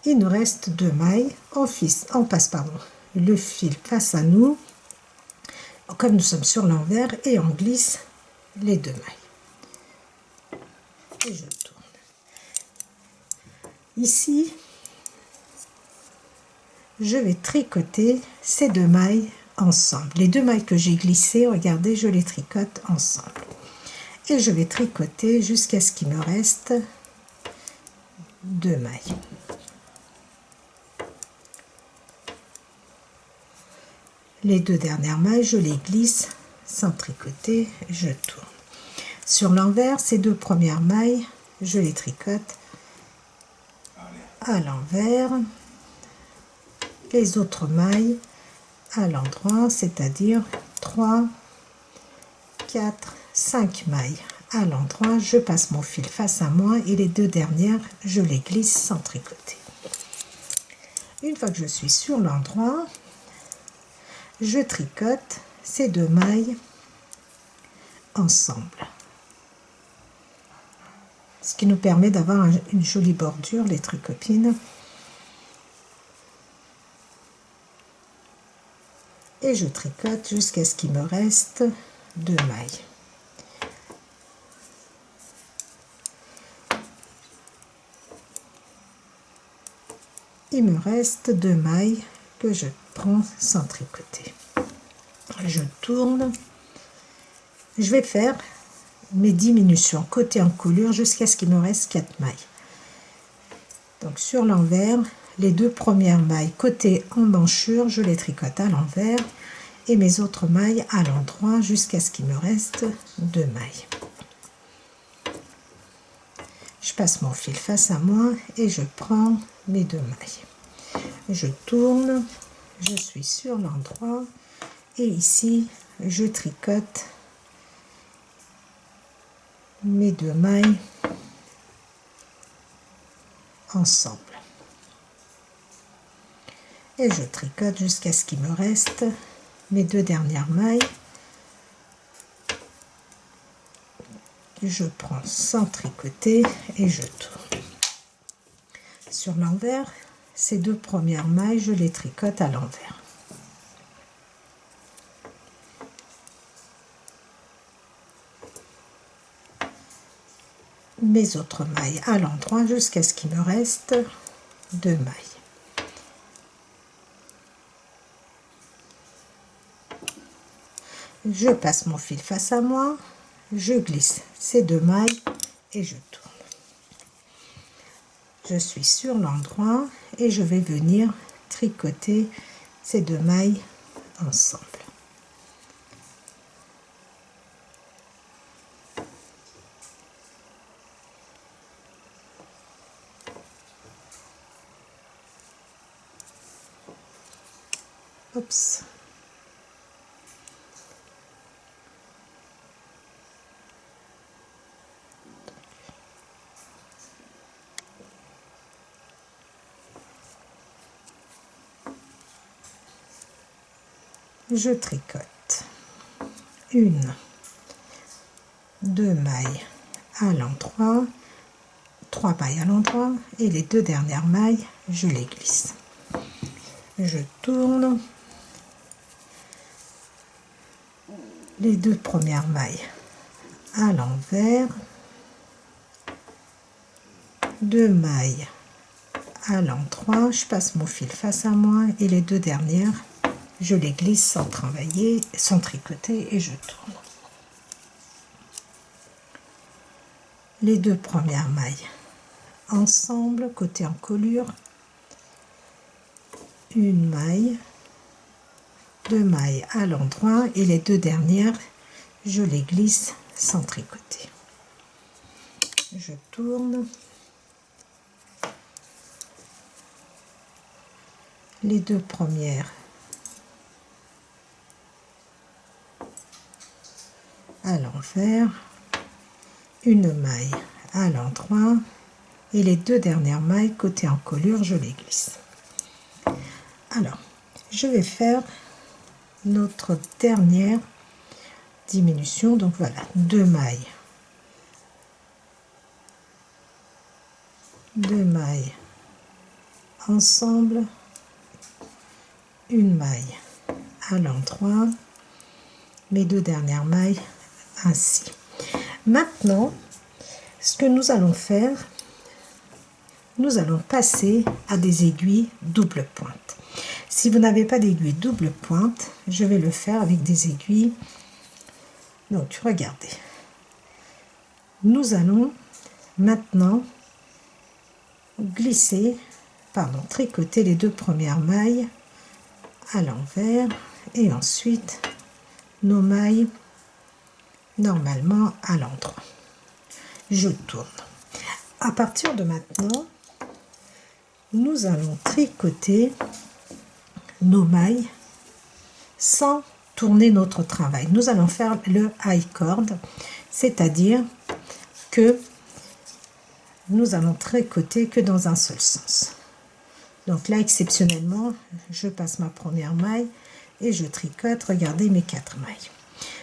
Il nous reste 2 mailles. On passe le fil face à nous. Comme nous sommes sur l'envers, et on glisse les 2 mailles. Et je tourne. Ici, je vais tricoter ces 2 mailles ensemble. Les 2 mailles que j'ai glissées, regardez, je les tricote ensemble. Et je vais tricoter jusqu'à ce qu'il me reste 2 mailles. Les 2 dernières mailles, je les glisse sans tricoter, je tourne. Sur l'envers, ces 2 premières mailles, je les tricote à l'envers. Les autres mailles à l'endroit, c'est-à-dire 3, 4, 5 mailles à l'endroit. Je passe mon fil face à moi et les 2 dernières, je les glisse sans tricoter. Une fois que je suis sur l'endroit, je tricote ces 2 mailles ensemble, ce qui nous permet d'avoir une jolie bordure, les tricopines. Et je tricote jusqu'à ce qu'il me reste 2 mailles. Il me reste 2 mailles que je prends sans tricoter. Je tourne. Je vais faire mes diminutions côté encolure jusqu'à ce qu'il me reste 4 mailles. Donc sur l'envers, les 2 premières mailles côté emmanchure, je les tricote à l'envers et mes autres mailles à l'endroit jusqu'à ce qu'il me reste 2 mailles. Je passe mon fil face à moi et je prends mes 2 mailles. Je tourne, je suis sur l'endroit et ici je tricote mes 2 mailles ensemble. Et je tricote jusqu'à ce qu'il me reste mes 2 dernières mailles. Je prends sans tricoter et je tourne. Sur l'envers, ces 2 premières mailles, je les tricote à l'envers. Mes autres mailles à l'endroit jusqu'à ce qu'il me reste 2 mailles. Je passe mon fil face à moi, je glisse ces 2 mailles et je tourne. Je suis sur l'endroit et je vais venir tricoter ces 2 mailles ensemble. Oups. Je tricote 1, 2 mailles à l'endroit, 3 mailles à l'endroit et les 2 dernières mailles, je les glisse. Je tourne les 2 premières mailles à l'envers, 2 mailles à l'endroit, je passe mon fil face à moi et les 2 dernières, je les glisse sans travailler, sans tricoter et je tourne. Les 2 premières mailles ensemble, côté encolure, 1 maille, 2 mailles à l'endroit et les 2 dernières, je les glisse sans tricoter. Je tourne. Les 2 premières à l'envers, 1 maille à l'endroit et les 2 dernières mailles côté encolure, je les glisse. Alors, je vais faire notre dernière diminution. Donc voilà, 2 mailles, 2 mailles ensemble, 1 maille à l'endroit, mes 2 dernières mailles ainsi. Maintenant, ce que nous allons faire, nous allons passer à des aiguilles double pointe. Si vous n'avez pas d'aiguille double pointe, je vais le faire avec des aiguilles. Donc regardez, nous allons maintenant tricoter les 2 premières mailles à l'envers et ensuite nos mailles normalement à l'endroit. Je tourne. À partir de maintenant, nous allons tricoter nos mailles sans tourner notre travail. Nous allons faire le high cord, c'est-à-dire que nous allons tricoter que dans un seul sens. Donc là, exceptionnellement, je passe ma première maille et je tricote. Regardez mes 4 mailles.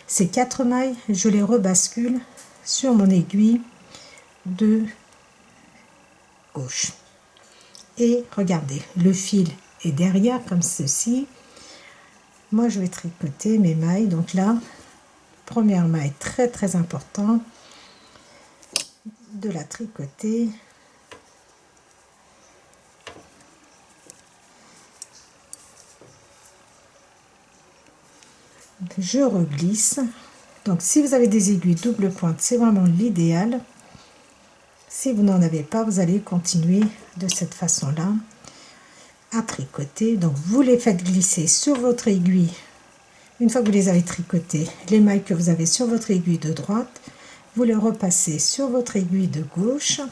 Ces 4 mailles, je les rebascule sur mon aiguille de gauche. Et regardez, le fil est derrière comme ceci. Moi, je vais tricoter mes mailles. Donc là, première maille très très importante de la tricoter. Je reglisse. Donc si vous avez des aiguilles double pointe, c'est vraiment l'idéal. Si vous n'en avez pas, vous allez continuer de cette façon là à tricoter. Donc vous les faites glisser sur votre aiguille. Une fois que vous les avez tricotées, les mailles que vous avez sur votre aiguille de droite, vous les repassez sur votre aiguille de gauche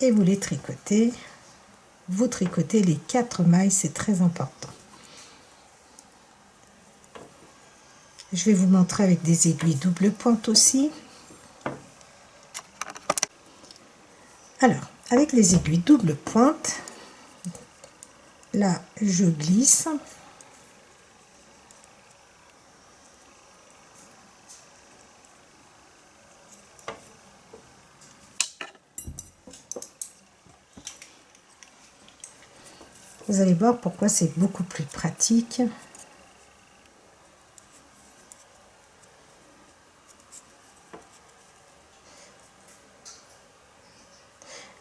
et vous les tricotez. Vous tricotez les 4 mailles, c'est très important. Je vais vous montrer avec des aiguilles double pointe aussi. Alors, avec les aiguilles double pointe, là, je glisse. Vous allez voir pourquoi c'est beaucoup plus pratique.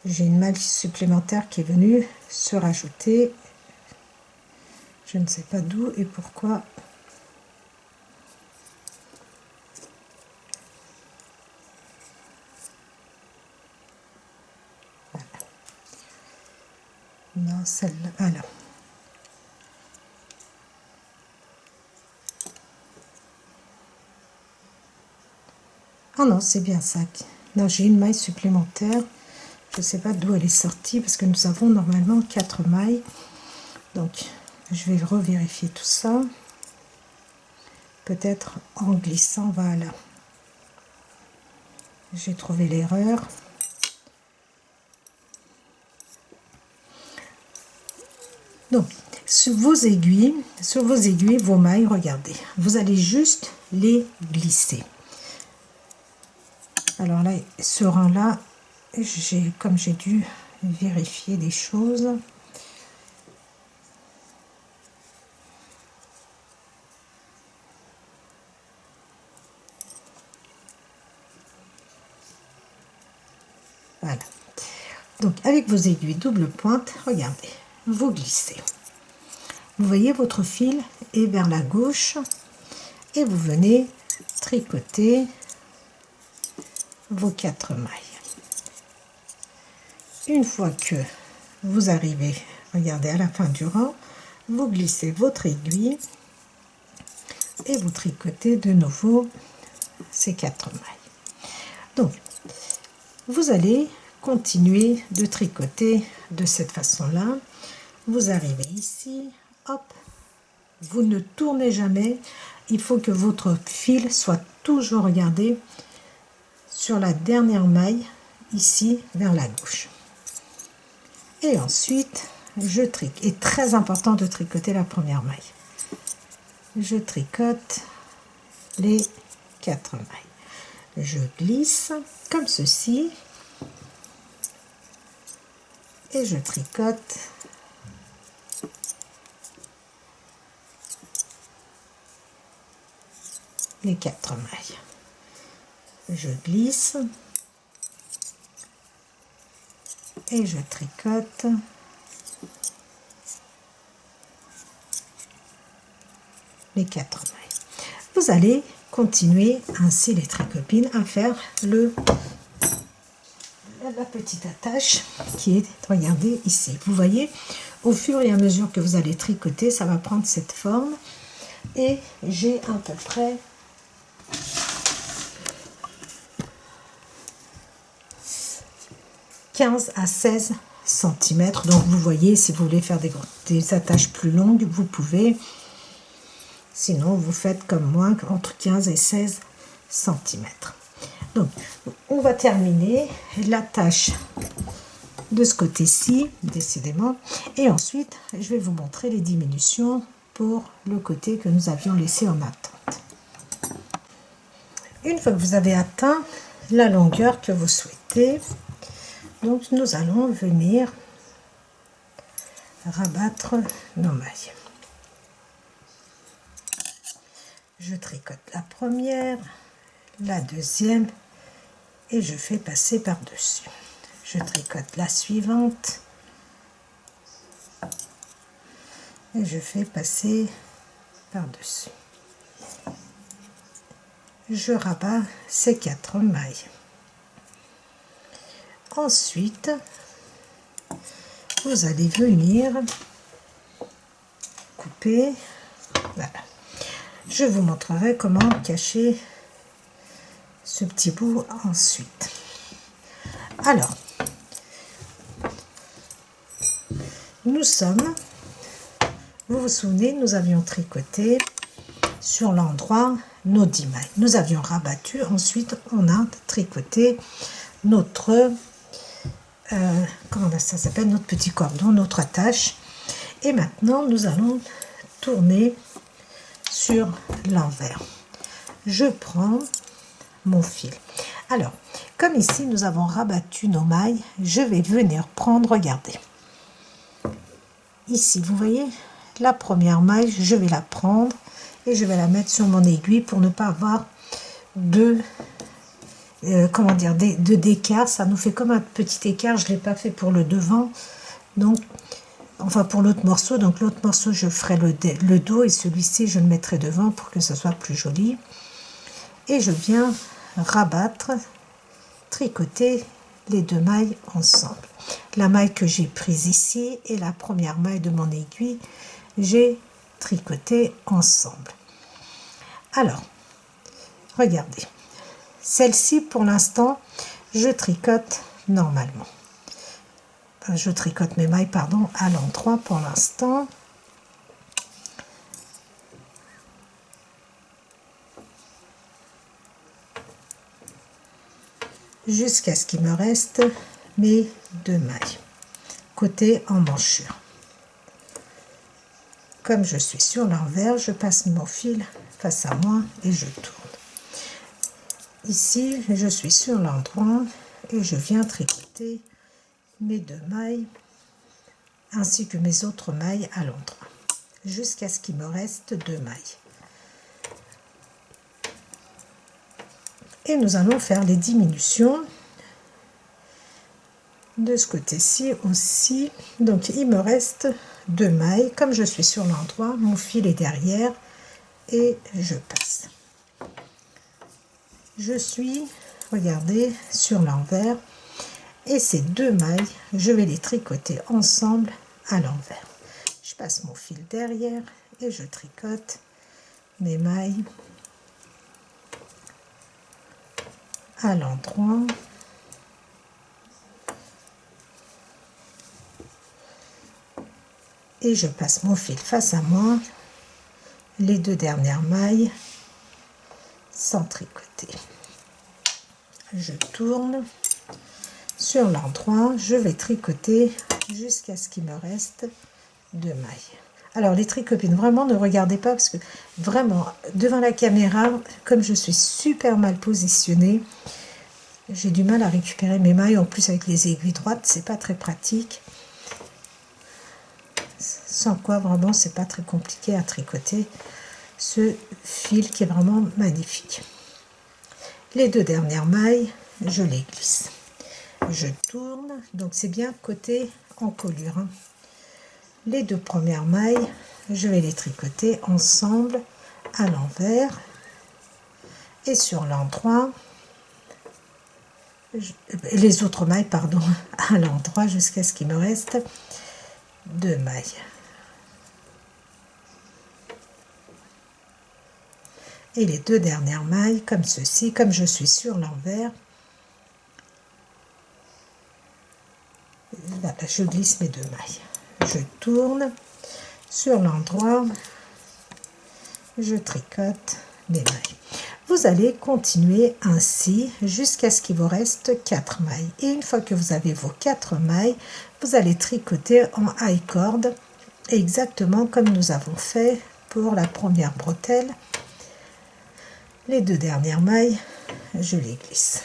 J'ai une maille supplémentaire qui est venue se rajouter. Je ne sais pas d'où et pourquoi. Voilà. Non, celle-là, voilà. Ah non, c'est bien ça. Non, j'ai une maille supplémentaire. Je ne sais pas d'où elle est sortie parce que nous avons normalement 4 mailles. Donc, je vais revérifier tout ça. Peut-être en glissant, voilà. J'ai trouvé l'erreur. Donc, sur vos aiguilles, vos mailles, regardez. Vous allez juste les glisser. Alors là, ce rang-là, comme j'ai dû vérifier des choses. Voilà. Donc, avec vos aiguilles double pointe, regardez, vous glissez. Vous voyez, votre fil est vers la gauche et vous venez tricoter vos 4 mailles. Une fois que vous arrivez, regardez, à la fin du rang, vous glissez votre aiguille et vous tricotez de nouveau ces 4 mailles. Donc, vous allez continuer de tricoter de cette façon-là. Vous arrivez ici, hop, vous ne tournez jamais. Il faut que votre fil soit toujours, regardez, sur la dernière maille, ici, vers la gauche. Et ensuite, je tricote. Et très important de tricoter la première maille. Je tricote les 4 mailles. Je glisse comme ceci. Et je tricote les 4 mailles. Je glisse et je tricote les 4 mailles. Vous allez continuer ainsi, les tricopines, à faire la petite attache qui est, regardez ici. Vous voyez, au fur et à mesure que vous allez tricoter, ça va prendre cette forme. Et j'ai à peu près 15 à 16 cm. Donc vous voyez, si vous voulez faire des attaches plus longues, vous pouvez. Sinon, vous faites comme moi, entre 15 et 16 cm. Donc, on va terminer l'attache de ce côté-ci, décidément. Et ensuite, je vais vous montrer les diminutions pour le côté que nous avions laissé en attente. Une fois que vous avez atteint la longueur que vous souhaitez, donc nous allons venir rabattre nos mailles. Je tricote la première, la deuxième et je fais passer par-dessus. Je tricote la suivante et je fais passer par-dessus. Je rabats ces 4 mailles. Ensuite, vous allez venir couper. Voilà. Je vous montrerai comment cacher ce petit bout ensuite. Alors, nous sommes, vous vous souvenez, nous avions tricoté sur l'endroit nos 10 mailles. Nous avions rabattu, ensuite on a tricoté notre, comment ça s'appelle, notre petit cordon, notre attache. Et maintenant nous allons tourner sur l'envers. Je prends mon fil. Alors, comme ici nous avons rabattu nos mailles, je vais venir prendre, regardez. Ici, vous voyez, la première maille, je vais la prendre et je vais la mettre sur mon aiguille pour ne pas avoir comment dire, d'écart. Ça nous fait comme un petit écart, je ne l'ai pas fait pour le devant. Donc, enfin pour l'autre morceau. Donc l'autre morceau, je ferai le dos et celui-ci, je le mettrai devant pour que ce soit plus joli. Et je viens rabattre, tricoter les deux mailles ensemble. La maille que j'ai prise ici et la première maille de mon aiguille, j'ai tricoté ensemble. Alors, regardez. Celle-ci, pour l'instant, je tricote normalement. Je tricote mes mailles, pardon, à l'endroit pour l'instant. Jusqu'à ce qu'il me reste mes deux mailles. Côté emmanchure. Comme je suis sur l'envers, je passe mon fil face à moi et je tourne. Ici, je suis sur l'endroit et je viens tricoter mes deux mailles ainsi que mes autres mailles à l'endroit jusqu'à ce qu'il me reste deux mailles. Et nous allons faire les diminutions de ce côté-ci aussi. Donc il me reste deux mailles. Comme je suis sur l'endroit, mon fil est derrière et je passe. Je suis, regardez, sur l'envers et ces deux mailles, je vais les tricoter ensemble à l'envers. Je passe mon fil derrière et je tricote mes mailles à l'endroit. Et je passe mon fil face à moi, les deux dernières mailles sans tricoter. Je tourne sur l'endroit, je vais tricoter jusqu'à ce qu'il me reste deux mailles. Alors les tricopines, vraiment ne regardez pas parce que vraiment devant la caméra, comme je suis super mal positionnée, j'ai du mal à récupérer mes mailles. En plus avec les aiguilles droites, c'est pas très pratique. Sans quoi vraiment c'est pas très compliqué à tricoter ce fil qui est vraiment magnifique. Les deux dernières mailles, je les glisse. Je tourne, donc c'est bien côté encolure. Hein. Les deux premières mailles, je vais les tricoter ensemble à l'envers et sur l'endroit. Les autres mailles, pardon, à l'endroit jusqu'à ce qu'il me reste deux mailles. Et les deux dernières mailles comme ceci, comme je suis sur l'envers, voilà, je glisse mes deux mailles. Je tourne sur l'endroit, je tricote mes mailles. Vous allez continuer ainsi jusqu'à ce qu'il vous reste 4 mailles. Et une fois que vous avez vos 4 mailles, vous allez tricoter en high cord, exactement comme nous avons fait pour la première bretelle. Les deux dernières mailles, je les glisse.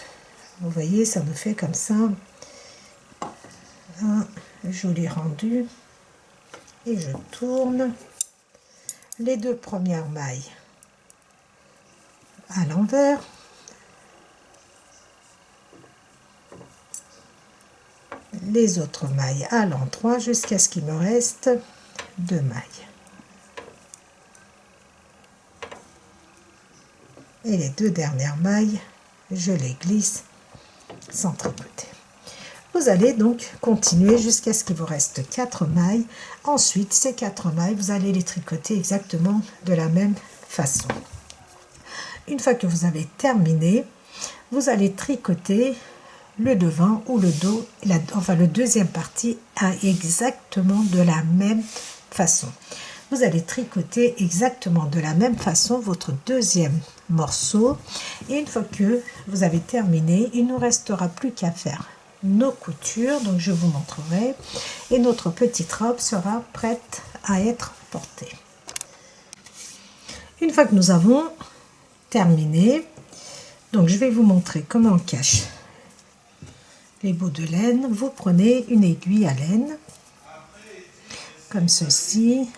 Vous voyez, ça me fait comme ça un joli rendu. Et je tourne les deux premières mailles à l'envers. Les autres mailles à l'endroit jusqu'à ce qu'il me reste deux mailles. Et les deux dernières mailles, je les glisse sans tricoter. Vous allez donc continuer jusqu'à ce qu'il vous reste 4 mailles. Ensuite, ces 4 mailles, vous allez les tricoter exactement de la même façon. Une fois que vous avez terminé, vous allez tricoter le devant ou le dos, enfin le deuxième partie, exactement de la même façon. Vous allez tricoter exactement de la même façon votre deuxième morceau. Et une fois que vous avez terminé, il ne nous restera plus qu'à faire nos coutures. Donc je vous montrerai. Et notre petite robe sera prête à être portée. Une fois que nous avons terminé, donc je vais vous montrer comment on cache les bouts de laine. Vous prenez une aiguille à laine, comme ceci.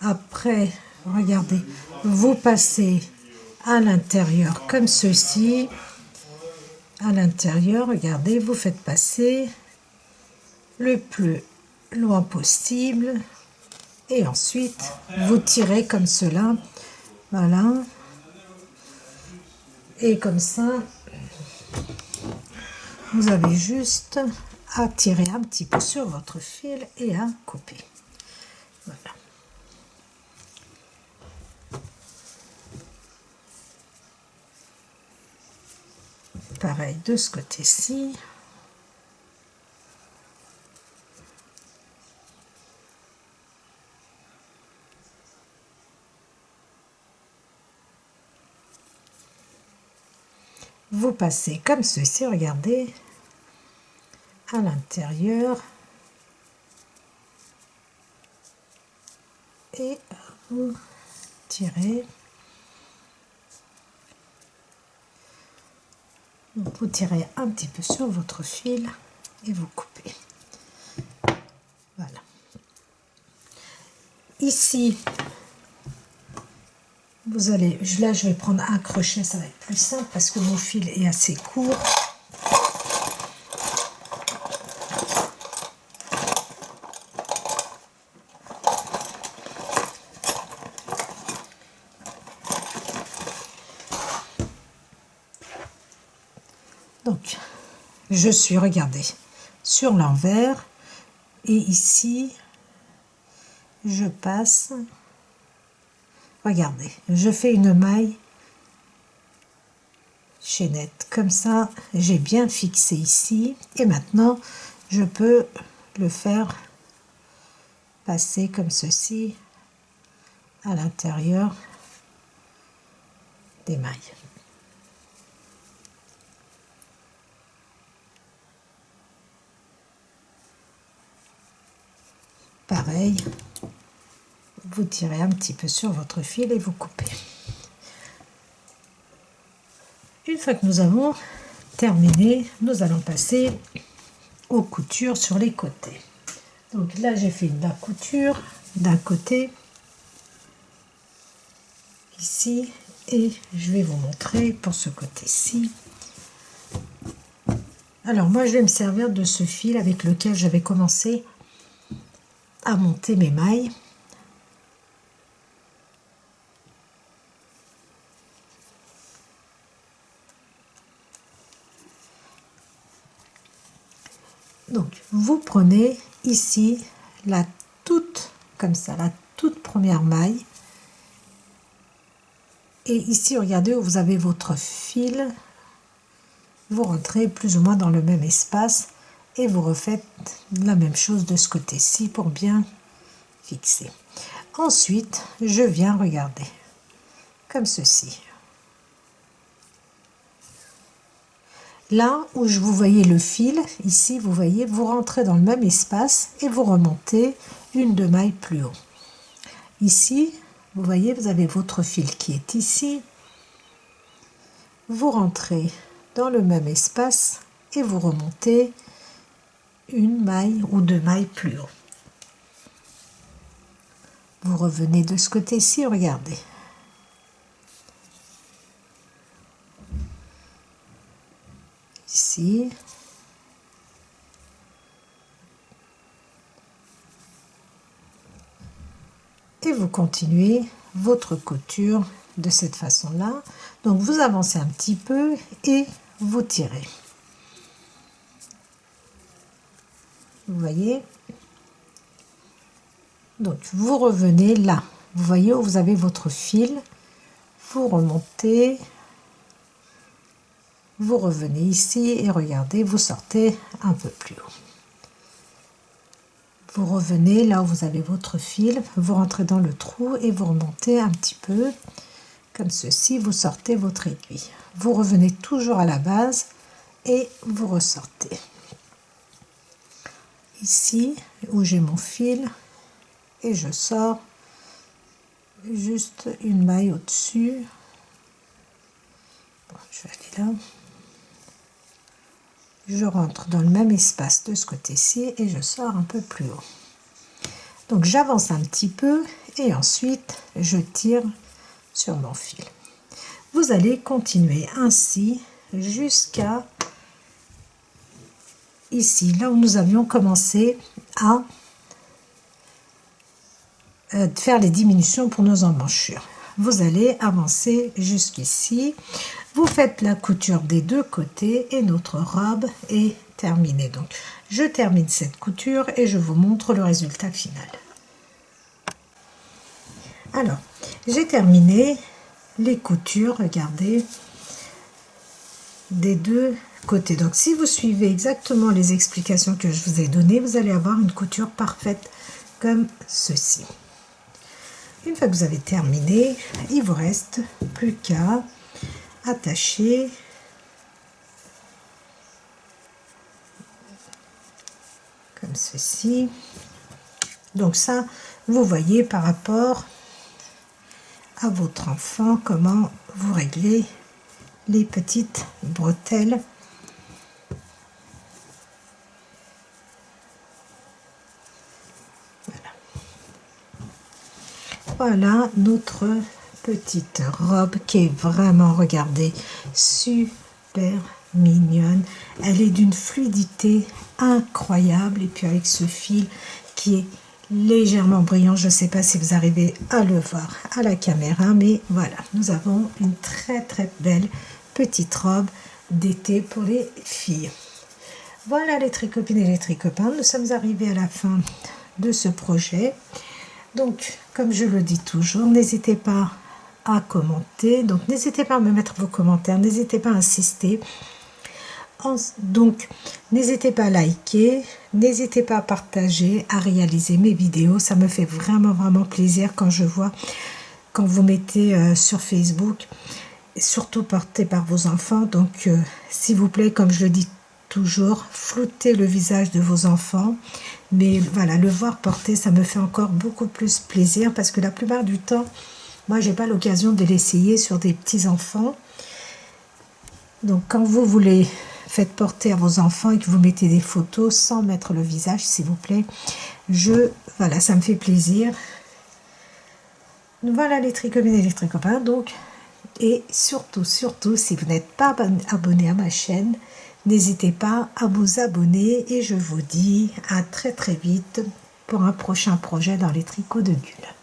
Après, regardez, vous passez à l'intérieur comme ceci. À l'intérieur, regardez, vous faites passer le loin possible. Et ensuite, vous tirez comme cela. Voilà. Et comme ça, vous avez juste à tirer un petit peu sur votre fil et à couper. Voilà. Pareil de ce côté-ci. Vous passez comme ceci, regardez, à l'intérieur et vous tirez. Donc vous tirez un petit peu sur votre fil et vous coupez. Voilà. Ici, vous allez, là je vais prendre un crochet, ça va être plus simple parce que mon fil est assez court. Donc, je suis, regardez, sur l'envers et ici, je passe, regardez, je fais une maille chaînette, comme ça, j'ai bien fixé ici et maintenant, je peux le faire passer comme ceci à l'intérieur des mailles. Pareil, vous tirez un petit peu sur votre fil et vous coupez. Une fois que nous avons terminé, nous allons passer aux coutures sur les côtés. Donc là, j'ai fait la couture d'un côté, ici, et je vais vous montrer pour ce côté-ci. Alors moi, je vais me servir de ce fil avec lequel j'avais commencé à monter mes mailles. Donc vous prenez ici la toute, comme ça, la toute première maille. Et ici, regardez où vous avez votre fil. Vous rentrez plus ou moins dans le même espace et vous refaites la même chose de ce côté-ci pour bien fixer. Ensuite, je viens regarder comme ceci. Là où vous voyez le fil, ici, vous voyez, vous rentrez dans le même espace et vous remontez une de maille plus haut. Ici, vous voyez, vous avez votre fil qui est ici. Vous rentrez dans le même espace et vous remontez une maille ou deux mailles plus haut. Vous revenez de ce côté-ci, regardez. Ici. Et vous continuez votre couture de cette façon-là. Donc vous avancez un petit peu et vous tirez. Vous voyez? Donc vous revenez là. Vous voyez où vous avez votre fil. Vous remontez. Vous revenez ici et regardez, vous sortez un peu plus haut. Vous revenez là où vous avez votre fil, vous rentrez dans le trou et vous remontez un petit peu, comme ceci, vous sortez votre aiguille. Vous revenez toujours à la base et vous ressortez. Ici, où j'ai mon fil, et je sors juste une maille au-dessus. Bon, je vais aller là. Je rentre dans le même espace de ce côté-ci et je sors un peu plus haut. Donc j'avance un petit peu et ensuite je tire sur mon fil. Vous allez continuer ainsi jusqu'à ici, là où nous avions commencé à faire les diminutions pour nos emmanchures. Vous allez avancer jusqu'ici. Vous faites la couture des deux côtés et notre robe est terminée. Donc, je termine cette couture et je vous montre le résultat final. Alors, j'ai terminé les coutures, regardez, des deux côtés. Donc, si vous suivez exactement les explications que je vous ai données, vous allez avoir une couture parfaite comme ceci. Une fois que vous avez terminé, il vous reste plus qu'à attacher comme ceci. Donc ça, vous voyez par rapport à votre enfant comment vous réglez les petites bretelles. Voilà notre petite robe qui est vraiment, regardez, super mignonne. Elle est d'une fluidité incroyable et puis avec ce fil qui est légèrement brillant. Je ne sais pas si vous arrivez à le voir à la caméra, mais voilà, nous avons une très belle petite robe d'été pour les filles. Voilà les tricopines et les tricopains, nous sommes arrivés à la fin de ce projet. Donc, comme je le dis toujours, n'hésitez pas à commenter. Donc, n'hésitez pas à me mettre vos commentaires. N'hésitez pas à insister. Donc, n'hésitez pas à liker. N'hésitez pas à partager, à réaliser mes vidéos. Ça me fait vraiment plaisir quand je vois, quand vous mettez sur Facebook, surtout porté par vos enfants. Donc, s'il vous plaît, comme je le dis toujours, floutez le visage de vos enfants. Mais voilà, le voir porter, ça me fait encore beaucoup plus plaisir parce que la plupart du temps, moi, j'ai pas l'occasion de l'essayer sur des petits enfants. Donc, quand vous les faites porter à vos enfants et que vous mettez des photos sans mettre le visage, s'il vous plaît, voilà, ça me fait plaisir. Voilà les tricopines et les tricopains. Donc, et surtout, si vous n'êtes pas abonné à ma chaîne, n'hésitez pas à vous abonner et je vous dis à très vite pour un prochain projet dans les tricots de Gul.